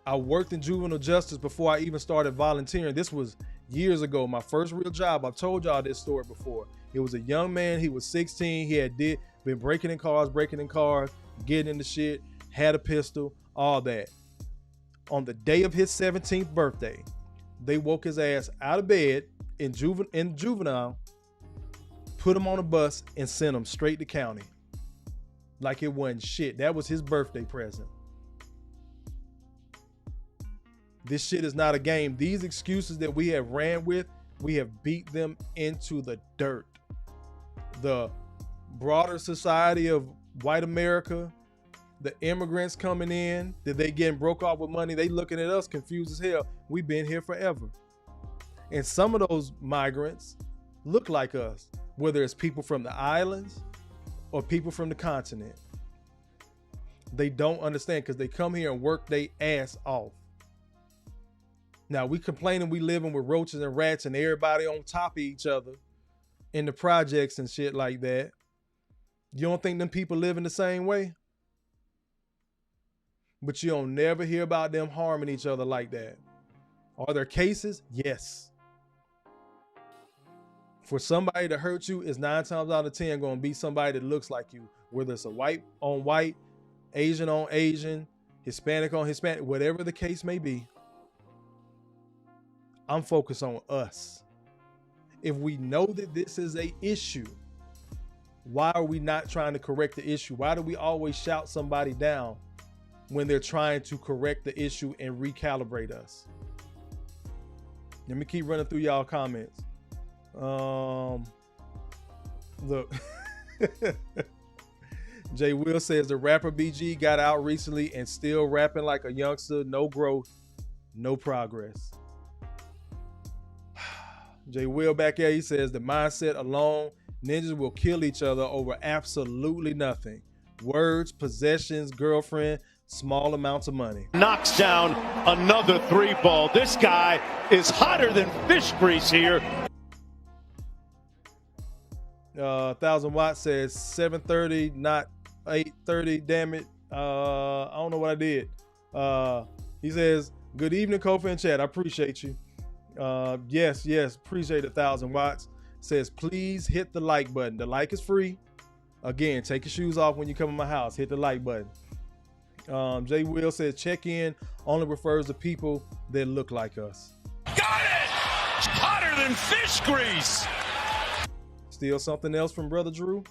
I worked in juvenile justice before I even started volunteering. This was years ago, my first real job. I've told y'all this story before. It was a young man. He was 16. He had been breaking in cars, getting into shit, had a pistol, all that. On the day of his 17th birthday, they woke his ass out of bed in juvenile, put him on a bus, and sent him straight to county. Like it wasn't shit. That was his birthday present. This shit is not a game. These excuses that we have ran with, we have beat them into the dirt. The broader society of white America The immigrants coming in, that they getting broke off with money, they looking at us confused as hell. We've been here forever. And some of those migrants look like us, whether it's people from the islands or people from the continent. They don't understand because they come here and work their ass off. Now we complaining we living with roaches and rats and everybody on top of each other in the projects and shit like that. You don't think them people living the same way? But you don't never hear about them harming each other like that. Are there cases? Yes. For somebody to hurt you is 9 times out of 10 going to be somebody that looks like you, whether it's a white on white, Asian on Asian, Hispanic on Hispanic, whatever the case may be. I'm focused on us. If we know that this is an issue, why are we not trying to correct the issue? Why do we always shout somebody down when they're trying to correct the issue and recalibrate us? Let me keep running through y'all comments. Look. Jay Will says the rapper BG got out recently and still rapping like a youngster. No growth, no progress. Jay Will back here, he says the mindset alone, ninjas will kill each other over absolutely nothing. Words, possessions, girlfriend, small amounts of money. Knocks down another 3-ball. This guy is hotter than fish grease here. 1000 Watts says 7:30, not 8:30. Damn it. I don't know what I did. He says, good evening, Kofa and chat. I appreciate you. Yes. Appreciate 1000 Watts. Says, please hit the like button. The like is free. Again, take your shoes off when you come in my house. Hit the like button. Jay Will says, check in only refers to people that look like us. Got it! Hotter than fish grease. Still something else from Brother Drew.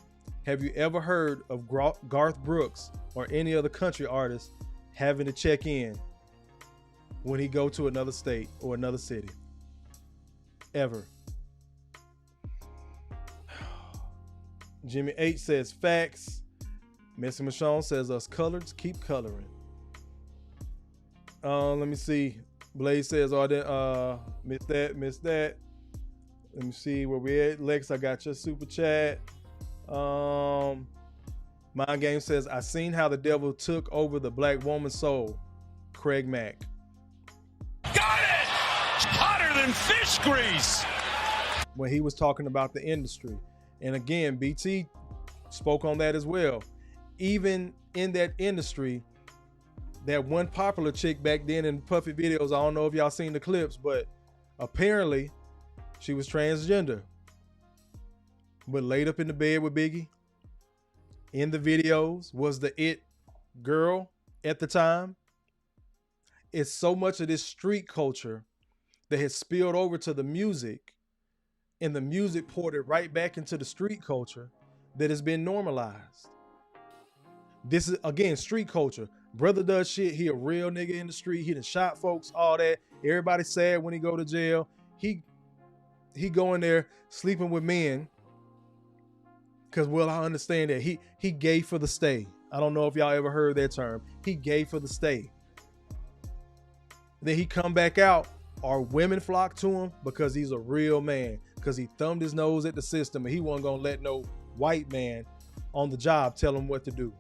Have you ever heard of Garth Brooks or any other country artist having to check in when he go to another state or another city? Ever? Jimmy H says facts. Missy Michonne says us coloreds keep coloring. Let me see. Blaze says, missed that. Let me see where we at. Lex, I got your super chat. Mind Game says, I seen how the devil took over the black woman's soul. Craig Mack. Got it! Hotter than fish grease. When he was talking about the industry. And again, BT spoke on that as well. Even in that industry, that one popular chick back then in Puffy videos, I don't know if y'all seen the clips, but apparently she was transgender, but laid up in the bed with Biggie. In the videos, was the it girl at the time. It's so much of this street culture that has spilled over to the music, and the music ported right back into the street culture that has been normalized. This is, again, street culture. Brother does shit. He a real nigga in the street. He done shot folks, all that. Everybody sad when he go to jail. He go in there sleeping with men because, well, I understand that he gay for the stay. I don't know if y'all ever heard that term. He gay for the stay. Then he come back out. Are women flock to him because he's a real man, because he thumbed his nose at the system and he wasn't gonna let no white man on the job tell him what to do.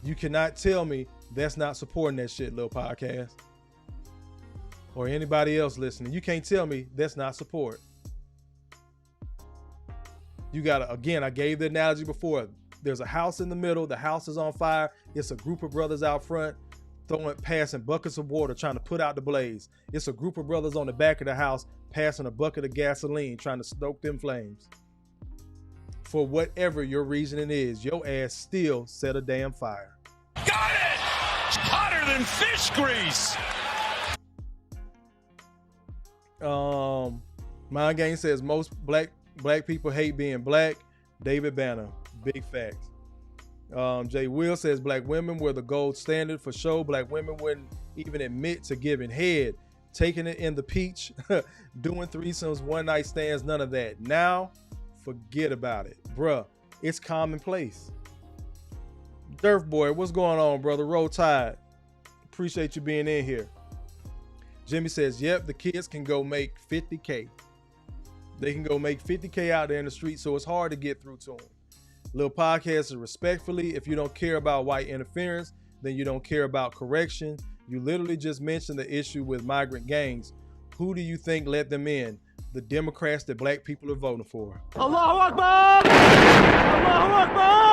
You cannot tell me that's not supporting that shit, little podcast. Or anybody else listening. You can't tell me that's not support. You gotta, again, I gave the analogy before. There's a house in the middle. The house is on fire. It's a group of brothers out front passing buckets of water trying to put out the blaze. It's a group of brothers on the back of the house passing a bucket of gasoline trying to stoke them flames. For whatever your reasoning is, your ass still set a damn fire. Got it! Hotter than fish grease. Mind Game says most black people hate being black. David Banner, big facts. Jay Will says black women were the gold standard for show. Black women wouldn't even admit to giving head, taking it in the peach, doing threesomes, one night stands, none of that. Now, forget about it, bruh. It's commonplace. Surf Boy, what's going on, brother? Roll Tide. Appreciate you being in here. Jimmy says, yep, the kids can go make 50K. They can go make 50K out there in the street, so it's hard to get through to them. Little podcast is respectfully, if you don't care about white interference, then you don't care about correction. You literally just mentioned the issue with migrant gangs. Who do you think let them in? The Democrats that black people are voting for. Allahu Akbar! Allahu Akbar!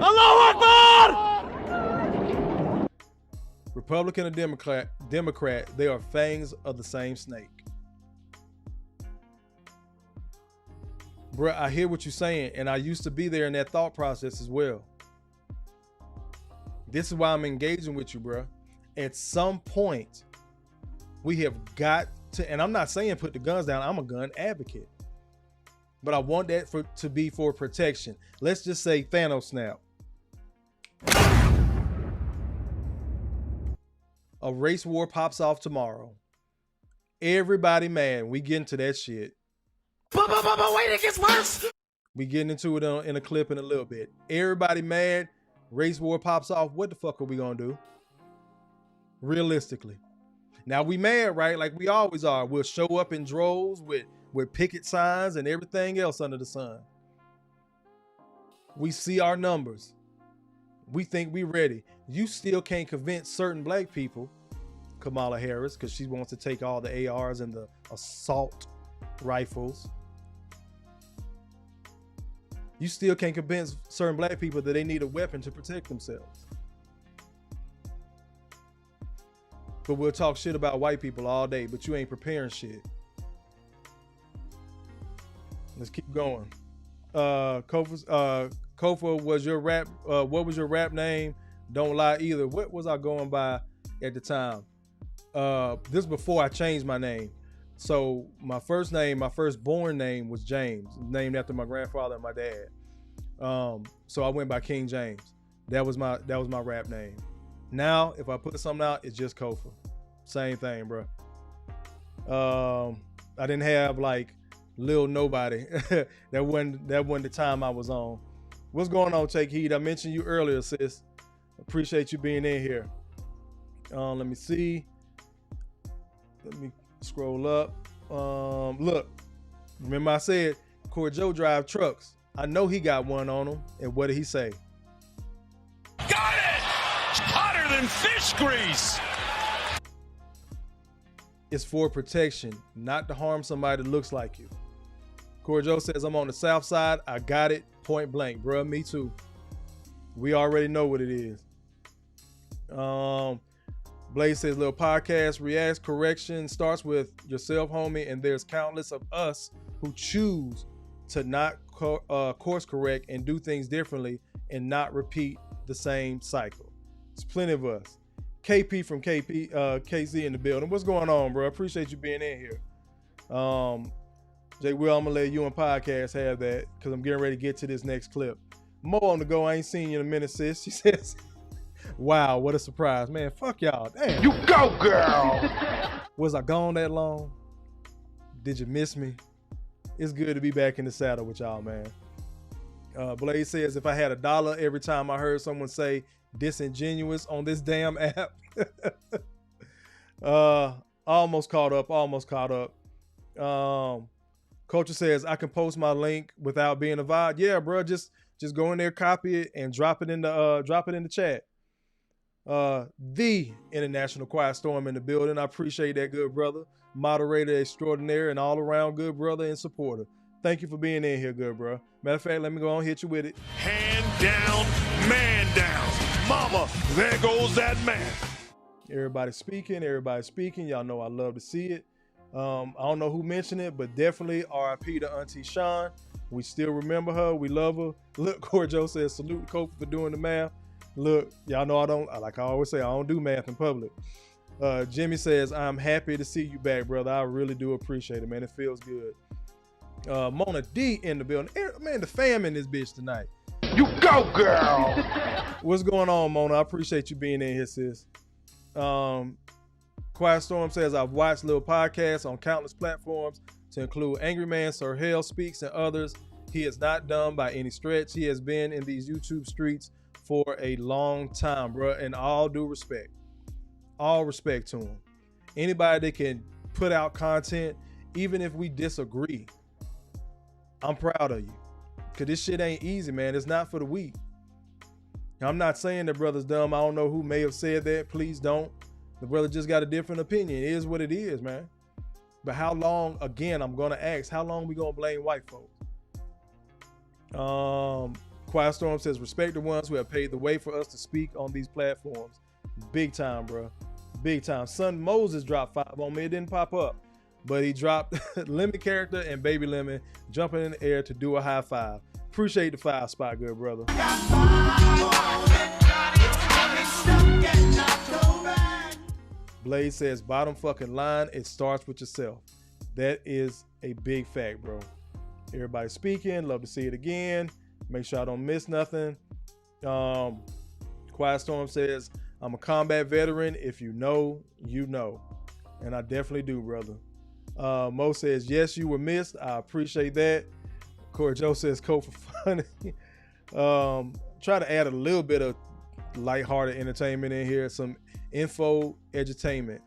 Allahu Akbar! Republican or Democrat, they are fangs of the same snake. Bruh, I hear what you're saying, and I used to be there in that thought process as well. This is why I'm engaging with you, bruh. At some point, we have got to, and I'm not saying put the guns down, I'm a gun advocate. But I want that to be for protection. Let's just say Thanos snap. A race war pops off tomorrow. Everybody mad. We get into that shit. But wait, it gets worse. We getting into it in a clip in a little bit. Everybody mad. Race war pops off. What the fuck are we gonna do? Realistically. Now we mad, right? Like we always are. We'll show up in droves with picket signs and everything else under the sun. We see our numbers. We think we ready. You still can't convince certain black people, Kamala Harris, because she wants to take all the ARs and the assault rifles. You still can't convince certain black people that they need a weapon to protect themselves. But we'll talk shit about white people all day, but you ain't preparing shit. Let's keep going. Kofa was your rap. What was your rap name? Don't lie either. What was I going by at the time? This before I changed my name. So my first name, my firstborn name was James, named after my grandfather and my dad. So I went by King James. That was my rap name. Now, if I put something out, it's just Kofa. Same thing, bro. I didn't have like Lil Nobody. that wasn't the time I was on. What's going on, Take Heed? I mentioned you earlier, sis. Appreciate you being in here. Let me see. Let me scroll up. Look, remember I said G.R.O.W.T.H drive trucks. I know he got one on him. And what did he say? Got it! Hotter than fish grease! It's for protection, not to harm somebody that looks like you. G.R.O.W.T.H says, I'm on the south side. I got it. Point blank, bruh. Me too. We already know what it is. Blaze says, little podcast reacts, correction starts with yourself, homie, and there's countless of us who choose to not course correct and do things differently and not repeat the same cycle. There's plenty of us. KP from KZ in the building. What's going on, bro? Appreciate you being in here. Jay Will, I'm gonna let you and podcast have that because I'm getting ready to get to this next clip. Mo on the go. I ain't seen you in a minute, sis. She says, wow, what a surprise. Man, fuck y'all. Damn. You go, girl. Was I gone that long? Did you miss me? It's good to be back in the saddle with y'all, man. Blaze says, if I had $1 every time I heard someone say disingenuous on this damn app. Almost caught up. Culture says, I can post my link without being a VOD. Yeah, bro, just go in there, copy it, and drop it in the chat. The International Quiet Storm in the building. I appreciate that, good brother. Moderator extraordinaire and all around good brother and supporter. Thank you for being in here, good bro. Matter of fact, let me go on and hit you with it. Hand down, man down. Mama, there goes that man. Everybody speaking. Y'all know I love to see it. I don't know who mentioned it, but definitely RIP to Auntie Sean. We still remember her. We love her. Look, G.R.O.W.T.H says, salute Kofa for doing the math. Look, y'all know like I always say, I don't do math in public. Jimmy says, I'm happy to see you back, brother. I really do appreciate it, man. It feels good. Mona D in the building. Man, the fam in this bitch tonight. You go, girl. What's going on, Mona? I appreciate you being in here, sis. Quiet Storm says, I've watched little podcasts on countless platforms to include Angry Man, Sir Hell Speaks, and others, He is not dumb by any stretch. He has been in these YouTube streets for a long time, bro. And all due respect. All respect to him. Anybody that can put out content, even if we disagree, I'm proud of you. Because this shit ain't easy, man. It's not for the weak. I'm not saying that brother's dumb. I don't know who may have said that. Please don't. The brother just got a different opinion. It is what it is, man. But how long, again, I'm going to ask, how long we going to blame white folks? Quiet Storm says, respect the ones who have paved the way for us to speak on these platforms. Big time, bro. Big time. Son Moses dropped 5 on me. It didn't pop up. But he dropped Lemon Character and Baby Lemon jumping in the air to do a high five. Appreciate the 5 spot, good brother. Blaze says, bottom fucking line, it starts with yourself. That is a big fact, bro. Everybody speaking. Love to see it again. Make sure I don't miss nothing. Quiet Storm says, I'm a combat veteran. If you know, you know. And I definitely do, brother. Mo says, yes, you were missed. I appreciate that. Corey Joe says, Kofa funny. Try to add a little bit of lighthearted entertainment in here. Some info-edu-tainment,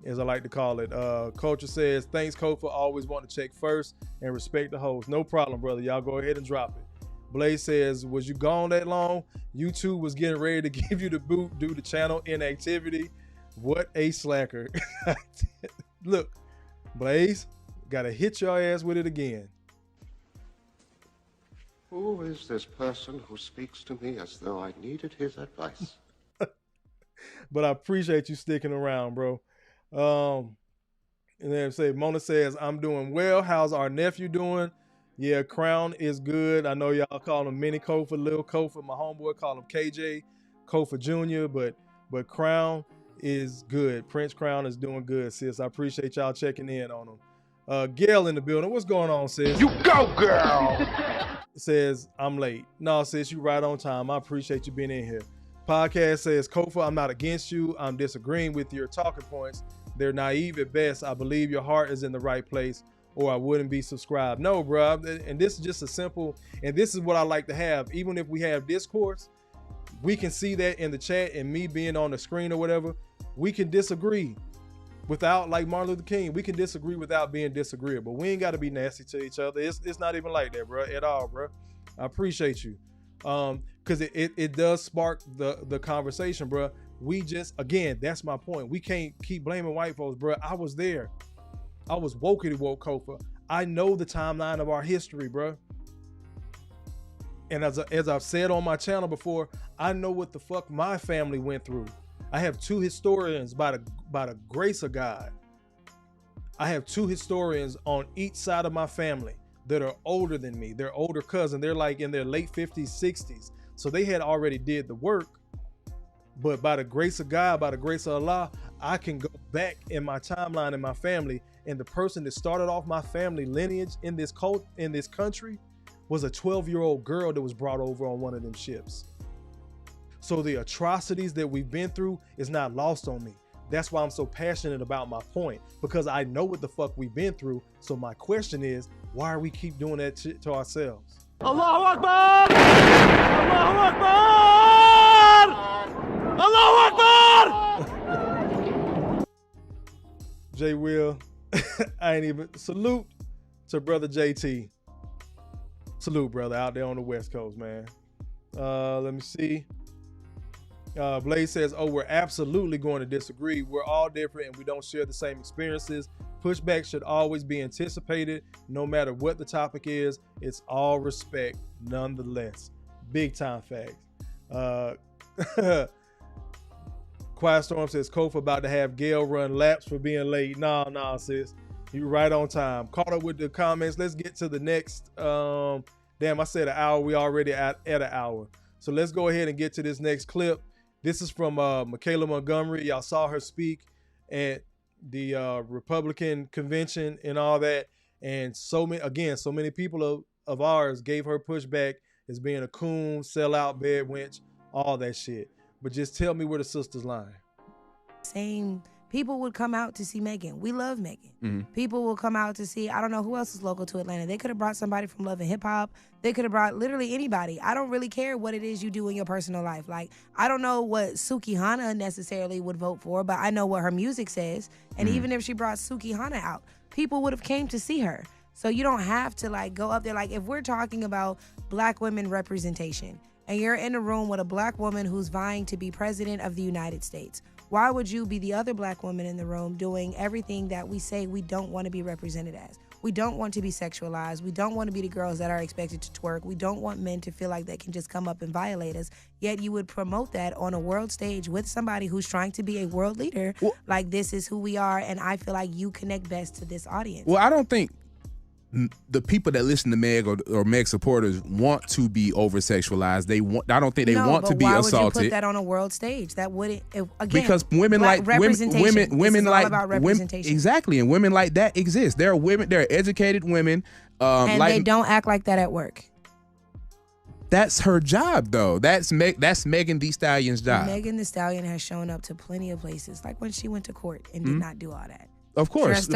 as I like to call it. Culture says, thanks, Kofa. Always want to check first and respect the host. No problem, brother. Y'all go ahead and drop it. Blaze says, was you gone that long? YouTube was getting ready to give you the boot due to channel inactivity. What a slacker. Look, Blaze, gotta hit your ass with it again. Who is this person who speaks to me as though I needed his advice? But I appreciate you sticking around, bro. And then say, Mona says, I'm doing well. How's our nephew doing? Yeah, Crown is good. I know y'all call him Mini Kofa, Lil Kofa. My homeboy call him KJ, Kofa Jr., but Crown is good. Prince Crown is doing good, sis. I appreciate y'all checking in on him. Gail in the building. What's going on, sis? You go, girl! Says, I'm late. No, sis, you right on time. I appreciate you being in here. Podcast says, Kofa, I'm not against you. I'm disagreeing with your talking points. They're naive at best. I believe your heart is in the right place, or I wouldn't be subscribed. No, bro. And this is just a simple, and this is what I like to have. Even if we have discourse, we can see that in the chat and me being on the screen or whatever. We can disagree without, like Martin Luther King, we can disagree without being disagreeable. We ain't got to be nasty to each other. It's not even like that, bro, at all, bro. I appreciate you. Because it does spark the conversation, bro. We just, again, that's my point. We can't keep blaming white folks, bro. I was there. I was wokey woke Kofa. I know the timeline of our history, bro. And as I've said on my channel before, I know what the fuck my family went through. I have 2 historians by the grace of God. I have 2 historians on each side of my family that are older than me. They're older cousins. They're like in their late 50s, 60s. So they had already did the work. But by the grace of God, by the grace of Allah, I can go back in my timeline in my family, and the person that started off my family lineage in this country was a 12-year-old girl that was brought over on one of them ships. So the atrocities that we've been through is not lost on me. That's why I'm so passionate about my point, because I know what the fuck we've been through. So my question is, why are we keep doing that shit to ourselves? Allahu Akbar! Allahu Akbar! Allahu Akbar! J Will, I ain't even, salute to brother JT. Salute, brother, out there on the West Coast, man. Let me see. Blaze says, oh, we're absolutely going to disagree. We're all different and we don't share the same experiences. Pushback should always be anticipated, no matter what the topic is. It's all respect, nonetheless. Big time facts. Quiet Storm says, Kofa about to have Gail run laps for being late. Nah, sis. You right on time. Caught up with the comments. Let's get to the next. Damn, I said an hour. We already at an hour. So let's go ahead and get to this next clip. This is from Michaela Montgomery. Y'all saw her speak at the Republican convention and all that. And so many people of ours gave her pushback as being a coon, sellout, bed wench, all that shit. But just tell me where the sister's lying. Same people would come out to see Megan. We love Megan. People will come out to see, I don't know who else is local to Atlanta. They could have brought somebody from Love and Hip Hop. They could have brought literally anybody. I don't really care what it is you do in your personal life. Like, I don't know what Suki Hana necessarily would vote for, but I know what her music says. And even if she brought Suki Hana out, people would have came to see her. So you don't have to like go up there. Like, if we're talking about black women representation and you're in a room with a black woman who's vying to be president of the United States, why would you be the other black woman in the room doing everything that we say we don't want to be represented as? We don't want to be sexualized. We don't want to be the girls that are expected to twerk. We don't want men to feel like they can just come up and violate us. Yet you would promote that on a world stage with somebody who's trying to be a world leader. Well, like, this is who we are, and I feel like you connect best to this audience. Well, I don't think the people that listen to Meg or Meg supporters want to be over-sexualized. I don't think they want to be assaulted. Why would you put that on a world stage? That wouldn't, again, because women like women like about representation. Exactly, and women like that exist. There are women, there are educated women, and they don't act like that at work. That's her job, though. That's Megan Thee Stallion's job. Megan Thee Stallion has shown up to plenty of places, like when she went to court and did not do all that. Of course,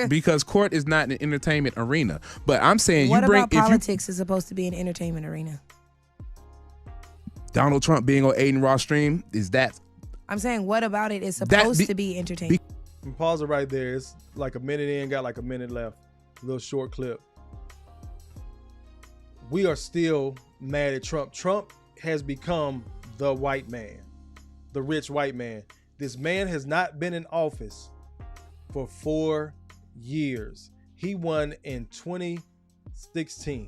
because court is not an entertainment arena. But I'm saying, what about politics is supposed to be an entertainment arena? Donald Trump being on Aiden Ross stream, is that? I'm saying, what about it is supposed to be entertainment? Pause it right there. It's like a minute in, got like a minute left. A little short clip. We are still mad at Trump. Trump has become the white man, the rich white man. This man has not been in office for 4 years. He won in 2016.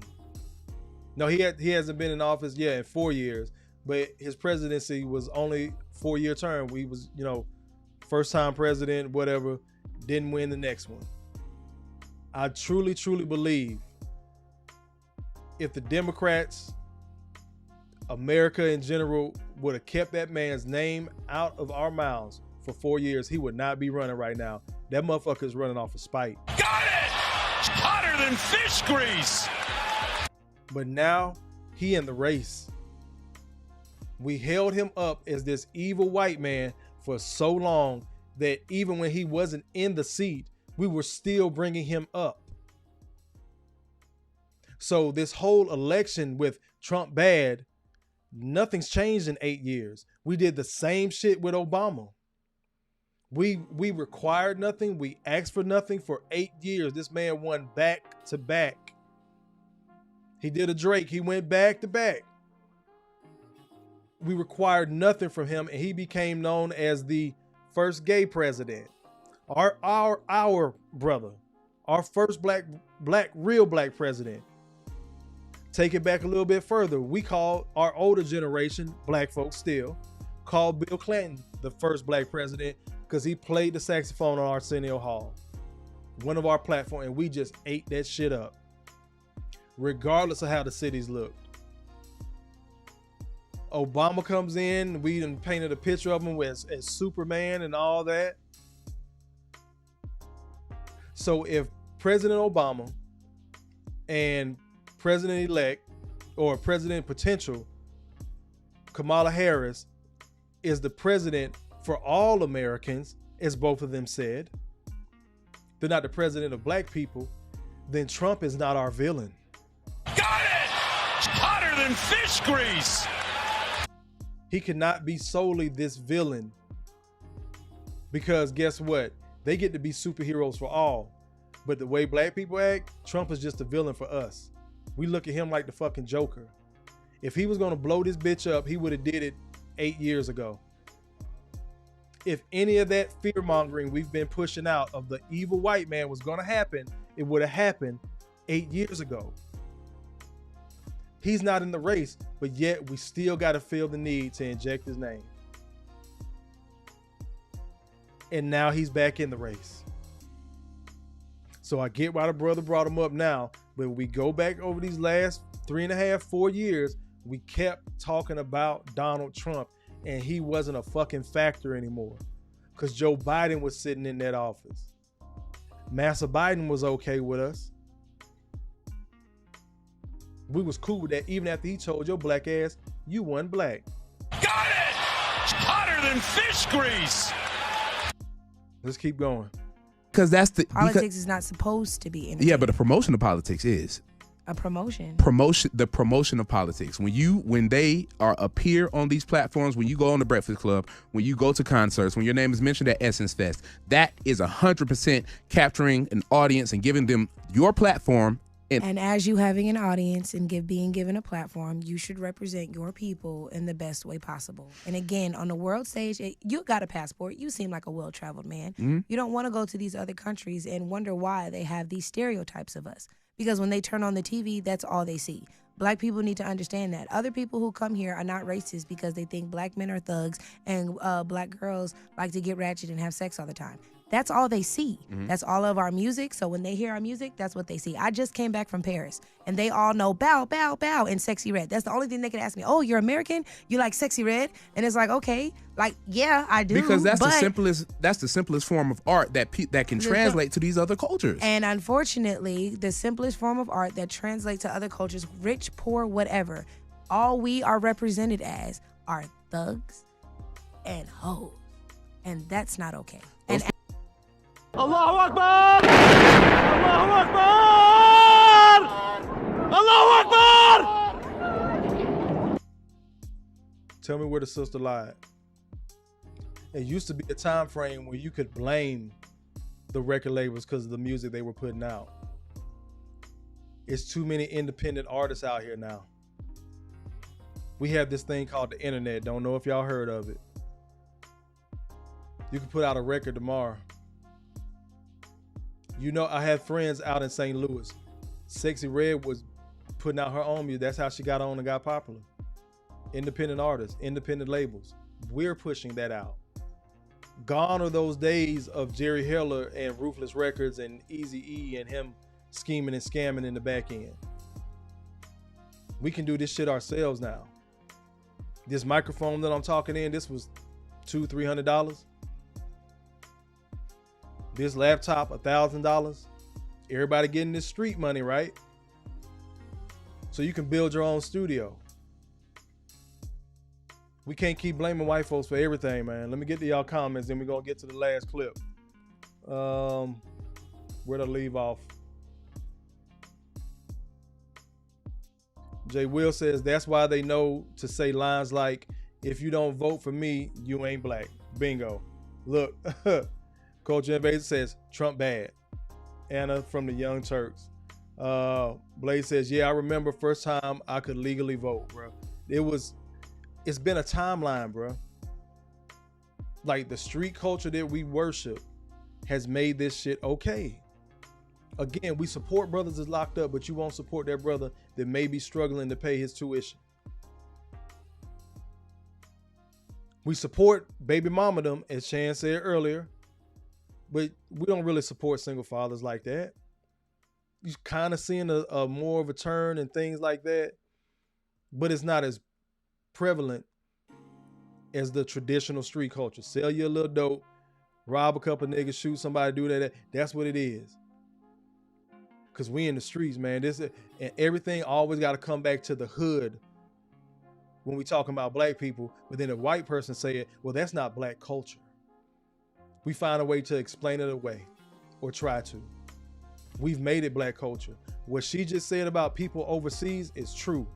No, he hasn't been in office in 4 years, but his presidency was only 4-year term. We was, first time president, whatever, didn't win the next one. I truly, truly believe if the Democrats, America in general, would have kept that man's name out of our mouths for 4 years, he would not be running right now. That motherfucker's running off of spite. Got it! It's hotter than fish grease. But now he in the race. We held him up as this evil white man for so long that even when he wasn't in the seat, we were still bringing him up. So this whole election with Trump bad, nothing's changed in 8 years. We did the same shit with Obama. We required nothing. We asked for nothing for 8 years. This man won back to back. He did a Drake. He went back to back. We required nothing from him, and he became known as the first gay president. Our brother, our first real black president. Take it back a little bit further. We call our older generation, black folks still, call Bill Clinton the first black president because he played the saxophone on Arsenio Hall, one of our platforms, and we just ate that shit up, regardless of how the cities looked. Obama comes in, we done painted a picture of him as Superman and all that. So if President Obama and President-elect or President potential Kamala Harris is the president for all Americans, as both of them said, they're not the president of black people, then Trump is not our villain. Got it! It's hotter than fish grease. He cannot be solely this villain, because guess what? They get to be superheroes for all. But the way black people act, Trump is just a villain for us. We look at him like the fucking Joker. If he was going to blow this bitch up, he would have did it 8 years ago. If any of that fear mongering we've been pushing out of the evil white man was going to happen, it would have happened 8 years ago. He's not in the race, but yet we still got to feel the need to inject his name. And now he's back in the race. So I get why the brother brought him up now, but we go back over these last 3.5, 4 years, we kept talking about Donald Trump, and he wasn't a fucking factor anymore because Joe Biden was sitting in that office. Massa Biden was okay with us. We was cool with that even after he told your black ass you wasn't black. Got it! It's hotter than fish grease. Let's keep going. Because that's the politics is not supposed to be entertaining. Yeah, but the promotion of politics is a promotion. The promotion of politics. When they appear on these platforms, when you go on the Breakfast Club, when you go to concerts, when your name is mentioned at Essence Fest, that is 100% capturing an audience and giving them your platform. And as you having an audience and being given a platform, you should represent your people in the best way possible. And again, on the world stage, you got a passport. You seem like a well-traveled man. Mm-hmm. You don't want to go to these other countries and wonder why they have these stereotypes of us. Because when they turn on the TV, that's all they see. Black people need to understand that. Other people who come here are not racist because they think black men are thugs and black girls like to get ratchet and have sex all the time. That's all they see. Mm-hmm. That's all of our music. So when they hear our music, that's what they see. I just came back from Paris, and they all know bow, bow, bow, and Sexy Red. That's the only thing they can ask me. Oh, you're American? You like Sexy Red? And it's like, okay, like, yeah, I do. Because that's the simplest form of art that can translate to these other cultures. And unfortunately, the simplest form of art that translates to other cultures, rich, poor, whatever, all we are represented as are thugs and hoes. And that's not okay. And Allahu Akbar! Allahu Akbar! Allahu Akbar! Tell me where the sister lied. It used to be a time frame where you could blame the record labels because of the music they were putting out. It's too many independent artists out here now. We have this thing called the internet. Don't know if y'all heard of it. You can put out a record tomorrow. You know, I had friends out in St. Louis. Sexy Red was putting out her own music. That's how she got on and got popular. Independent artists, independent labels. We're pushing that out. Gone are those days of Jerry Heller and Ruthless Records and Eazy-E and him scheming and scamming in the back end. We can do this shit ourselves now. This microphone that I'm talking in, this was $200-$300. This laptop, $1,000. Everybody getting this street money, right? So you can build your own studio. We can't keep blaming white folks for everything, man. Let me get to y'all comments, then we're going to get to the last clip. Where'd I leave off? Jay Will says, that's why they know to say lines like, if you don't vote for me, you ain't black. Bingo. Look. Culture Invader says, Trump bad. Anna from the Young Turks. Blaze says, yeah, I remember first time I could legally vote, bro. It's been a timeline, bro. Like the street culture that we worship has made this shit okay. Again, we support brothers that's locked up, but you won't support that brother that may be struggling to pay his tuition. We support baby mama them, as Shan said earlier. But we don't really support single fathers like that. You're kind of seeing a more of a turn and things like that, but it's not as prevalent as the traditional street culture. Sell you a little dope, rob a couple niggas, shoot somebody, do that. That's what it is. Cause we in the streets, man. And everything always got to come back to the hood when we talking about black people. But then a white person say it, well, that's not black culture. We find a way to explain it away or try to. We've made it black culture. What she just said about people overseas is true.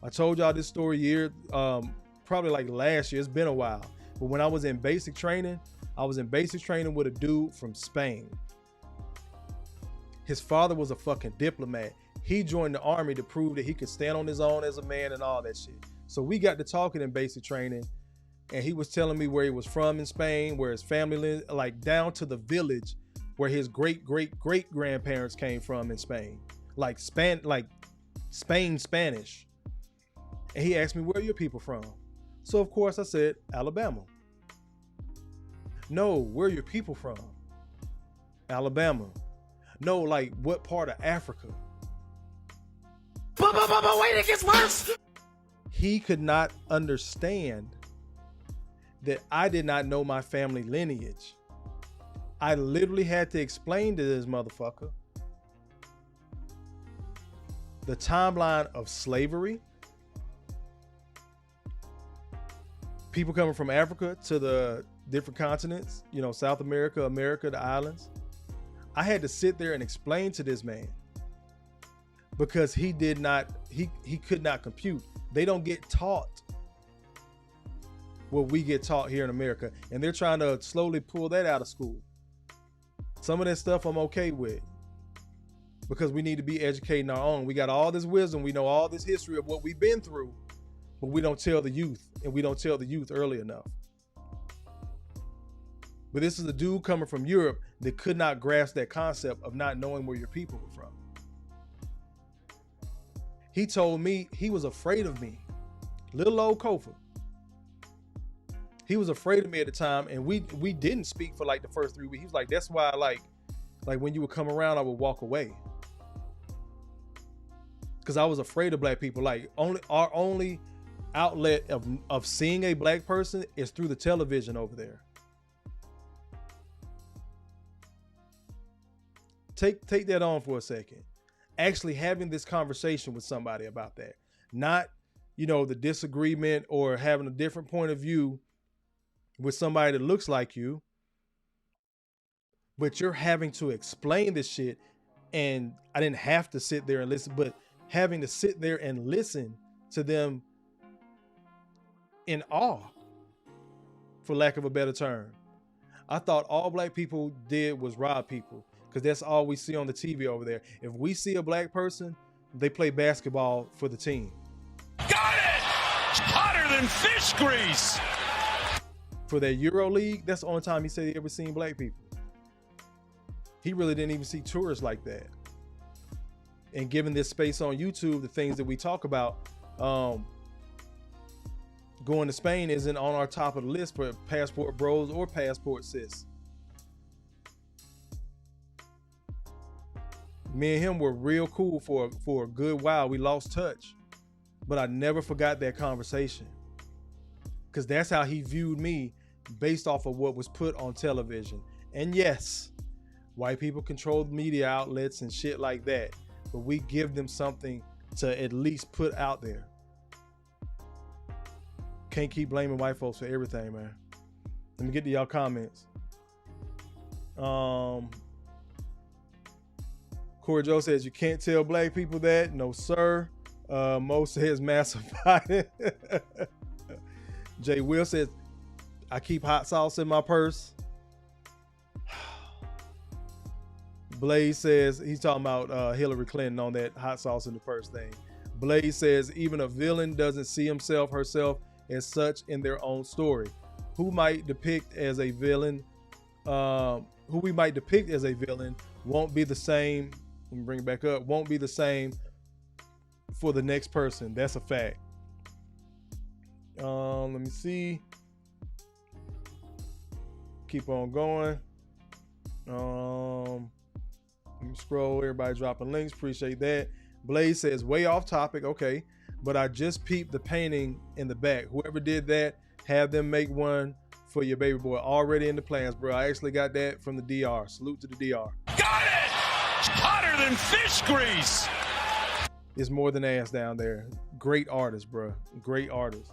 I told y'all this story probably like last year. It's been a while. But when I was in basic training, with a dude from Spain. His father was a fucking diplomat. He joined the army to prove that he could stand on his own as a man and all that shit. So we got to talking in basic training. And he was telling me where he was from in Spain, where his family lived, like down to the village where his great-great-great-grandparents came from in Spain. Like Spain Spanish. And he asked me, where are your people from? So of course I said, Alabama. No, where are your people from? Alabama. No, like what part of Africa? But wait, it gets worse. He could not understand that I did not know my family lineage. I literally had to explain to this motherfucker the timeline of slavery, people coming from Africa to the different continents, you know, South America, America, the islands. I had to sit there and explain to this man because he could not compute. They don't get taught what we get taught here in America. And they're trying to slowly pull that out of school. Some of that stuff I'm okay with because we need to be educating our own. We got all this wisdom. We know all this history of what we've been through, but we don't tell the youth, and we don't tell the youth early enough. But this is a dude coming from Europe that could not grasp that concept of not knowing where your people were from. He told me he was afraid of me. Little old Kofa. He was afraid of me at the time, and we didn't speak for like the first 3 weeks. He was like, that's why I like when you would come around, I would walk away. Because I was afraid of black people. Like our only outlet of seeing a black person is through the television over there. Take that on for a second. Actually having this conversation with somebody about that. Not, you know, the disagreement or having a different point of view with somebody that looks like you. But you're having to explain this shit. And I didn't have to sit there and listen, but having to sit there and listen to them in awe, for lack of a better term. I thought all black people did was rob people. Because that's all we see on the TV over there. If we see a black person, they play basketball for the team. Got it! Hotter than fish grease! For that Euro League, that's the only time he said he ever seen black people. He really didn't even see tourists like that. And given this space on YouTube, the things that we talk about, going to Spain isn't on our top of the list for passport bros or passport sis. Me and him were real cool for a good while. We lost touch, but I never forgot that conversation because that's how he viewed me based off of what was put on television. And yes, white people control the media outlets and shit like that, but we give them something to at least put out there. Can't keep blaming white folks for everything, man. Let me get to y'all comments. Corey Joe says, you can't tell black people that. No, sir. Mo says, massified it. Jay Will says, I keep hot sauce in my purse. Blaze says, he's talking about Hillary Clinton on that hot sauce in the purse thing. Blaze says, even a villain doesn't see himself, herself as such in their own story. Who we might depict as a villain won't be the same. Let me bring it back up. Won't be the same for the next person. That's a fact. Let me see. Keep on going. Let me scroll. Everybody dropping links. Appreciate that. Blaze says, way off topic. Okay. But I just peeped the painting in the back. Whoever did that, have them make one for your baby boy. Already in the plans, bro. I actually got that from the DR. Salute to the DR. Got it! Hotter than fish grease! It's more than ass down there. Great artist, bro. Great artist.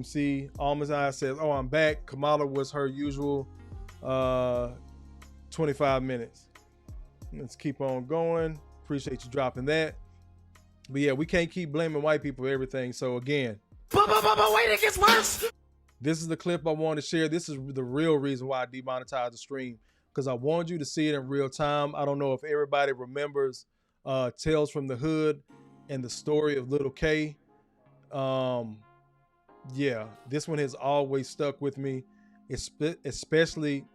See, Alma's Eye says, oh, I'm back. Kamala was her usual 25 minutes. Let's keep on going. Appreciate you dropping that. But yeah, we can't keep blaming white people for everything. So again, wait, it gets worse. This is the clip I want to share. This is the real reason why I demonetized the stream, because I wanted you to see it in real time. I don't know if everybody remembers Tales from the Hood and the story of Little K. Yeah, this one has always stuck with me, especially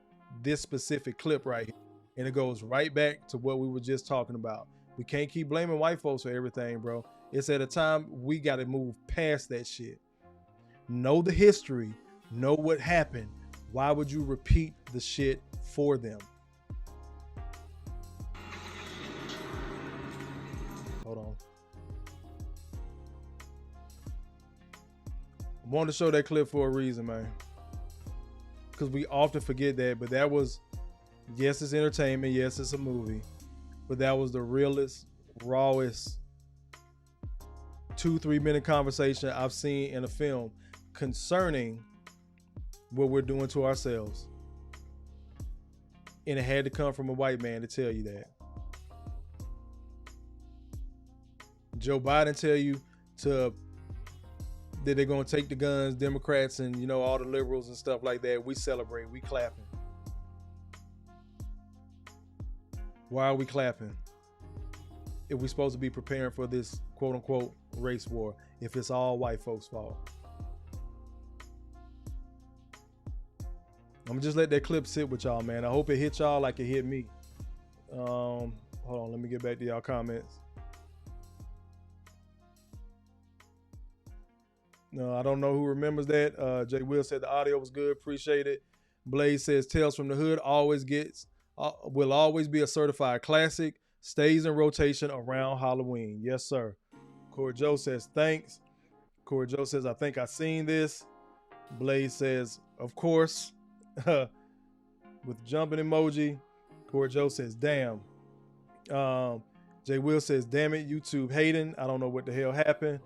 this specific clip right here. And it goes right back to what we were just talking about. We can't keep blaming white folks for everything, bro. It's at a time we got to move past that shit. Know the history. Know what happened. Why would you repeat the shit for them? Hold on. I wanted to show that clip for a reason, man. Because we often forget that, but that was, yes, it's entertainment. Yes, it's a movie. But that was the realest, rawest 2-3 minute conversation I've seen in a film concerning what we're doing to ourselves. And it had to come from a white man to tell you that. Joe Biden tell you that they're going to take the guns, Democrats and, you know, all the liberals and stuff like that. We celebrate, we clapping. Why are we clapping? If we're supposed to be preparing for this quote unquote race war, if it's all white folks' fault. I'm gonna just let that clip sit with y'all, man. I hope it hit y'all like it hit me. Hold on, let me get back to y'all comments. No, I don't know who remembers that. Jay Will said the audio was good, appreciate it. Blaze says Tales from the Hood will always be a certified classic, stays in rotation around Halloween. Yes, sir. Corey Joe says thanks. Corey Joe says I think I've seen this. Blaze says of course. With jumping emoji. Corey Joe says damn. Jay Will says damn it, YouTube hating. I don't know what the hell happened.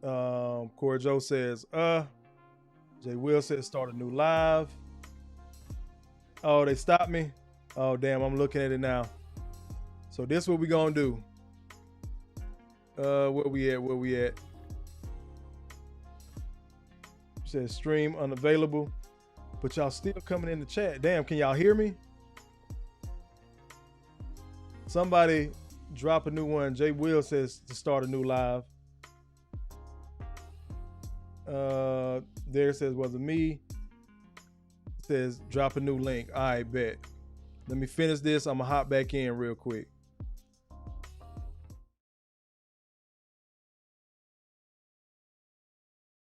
Corey Joe says Jay Will says start a new live. Oh, they stopped me. Oh damn, I'm looking at it now. So this what we gonna do. Where we at? It says stream unavailable. But y'all still coming in the chat. Damn, can y'all hear me? Somebody drop a new one. Jay Will says to start a new live. There it says, was it me? It says drop a new link. All right, bet. Let me finish this. I'm gonna hop back in real quick.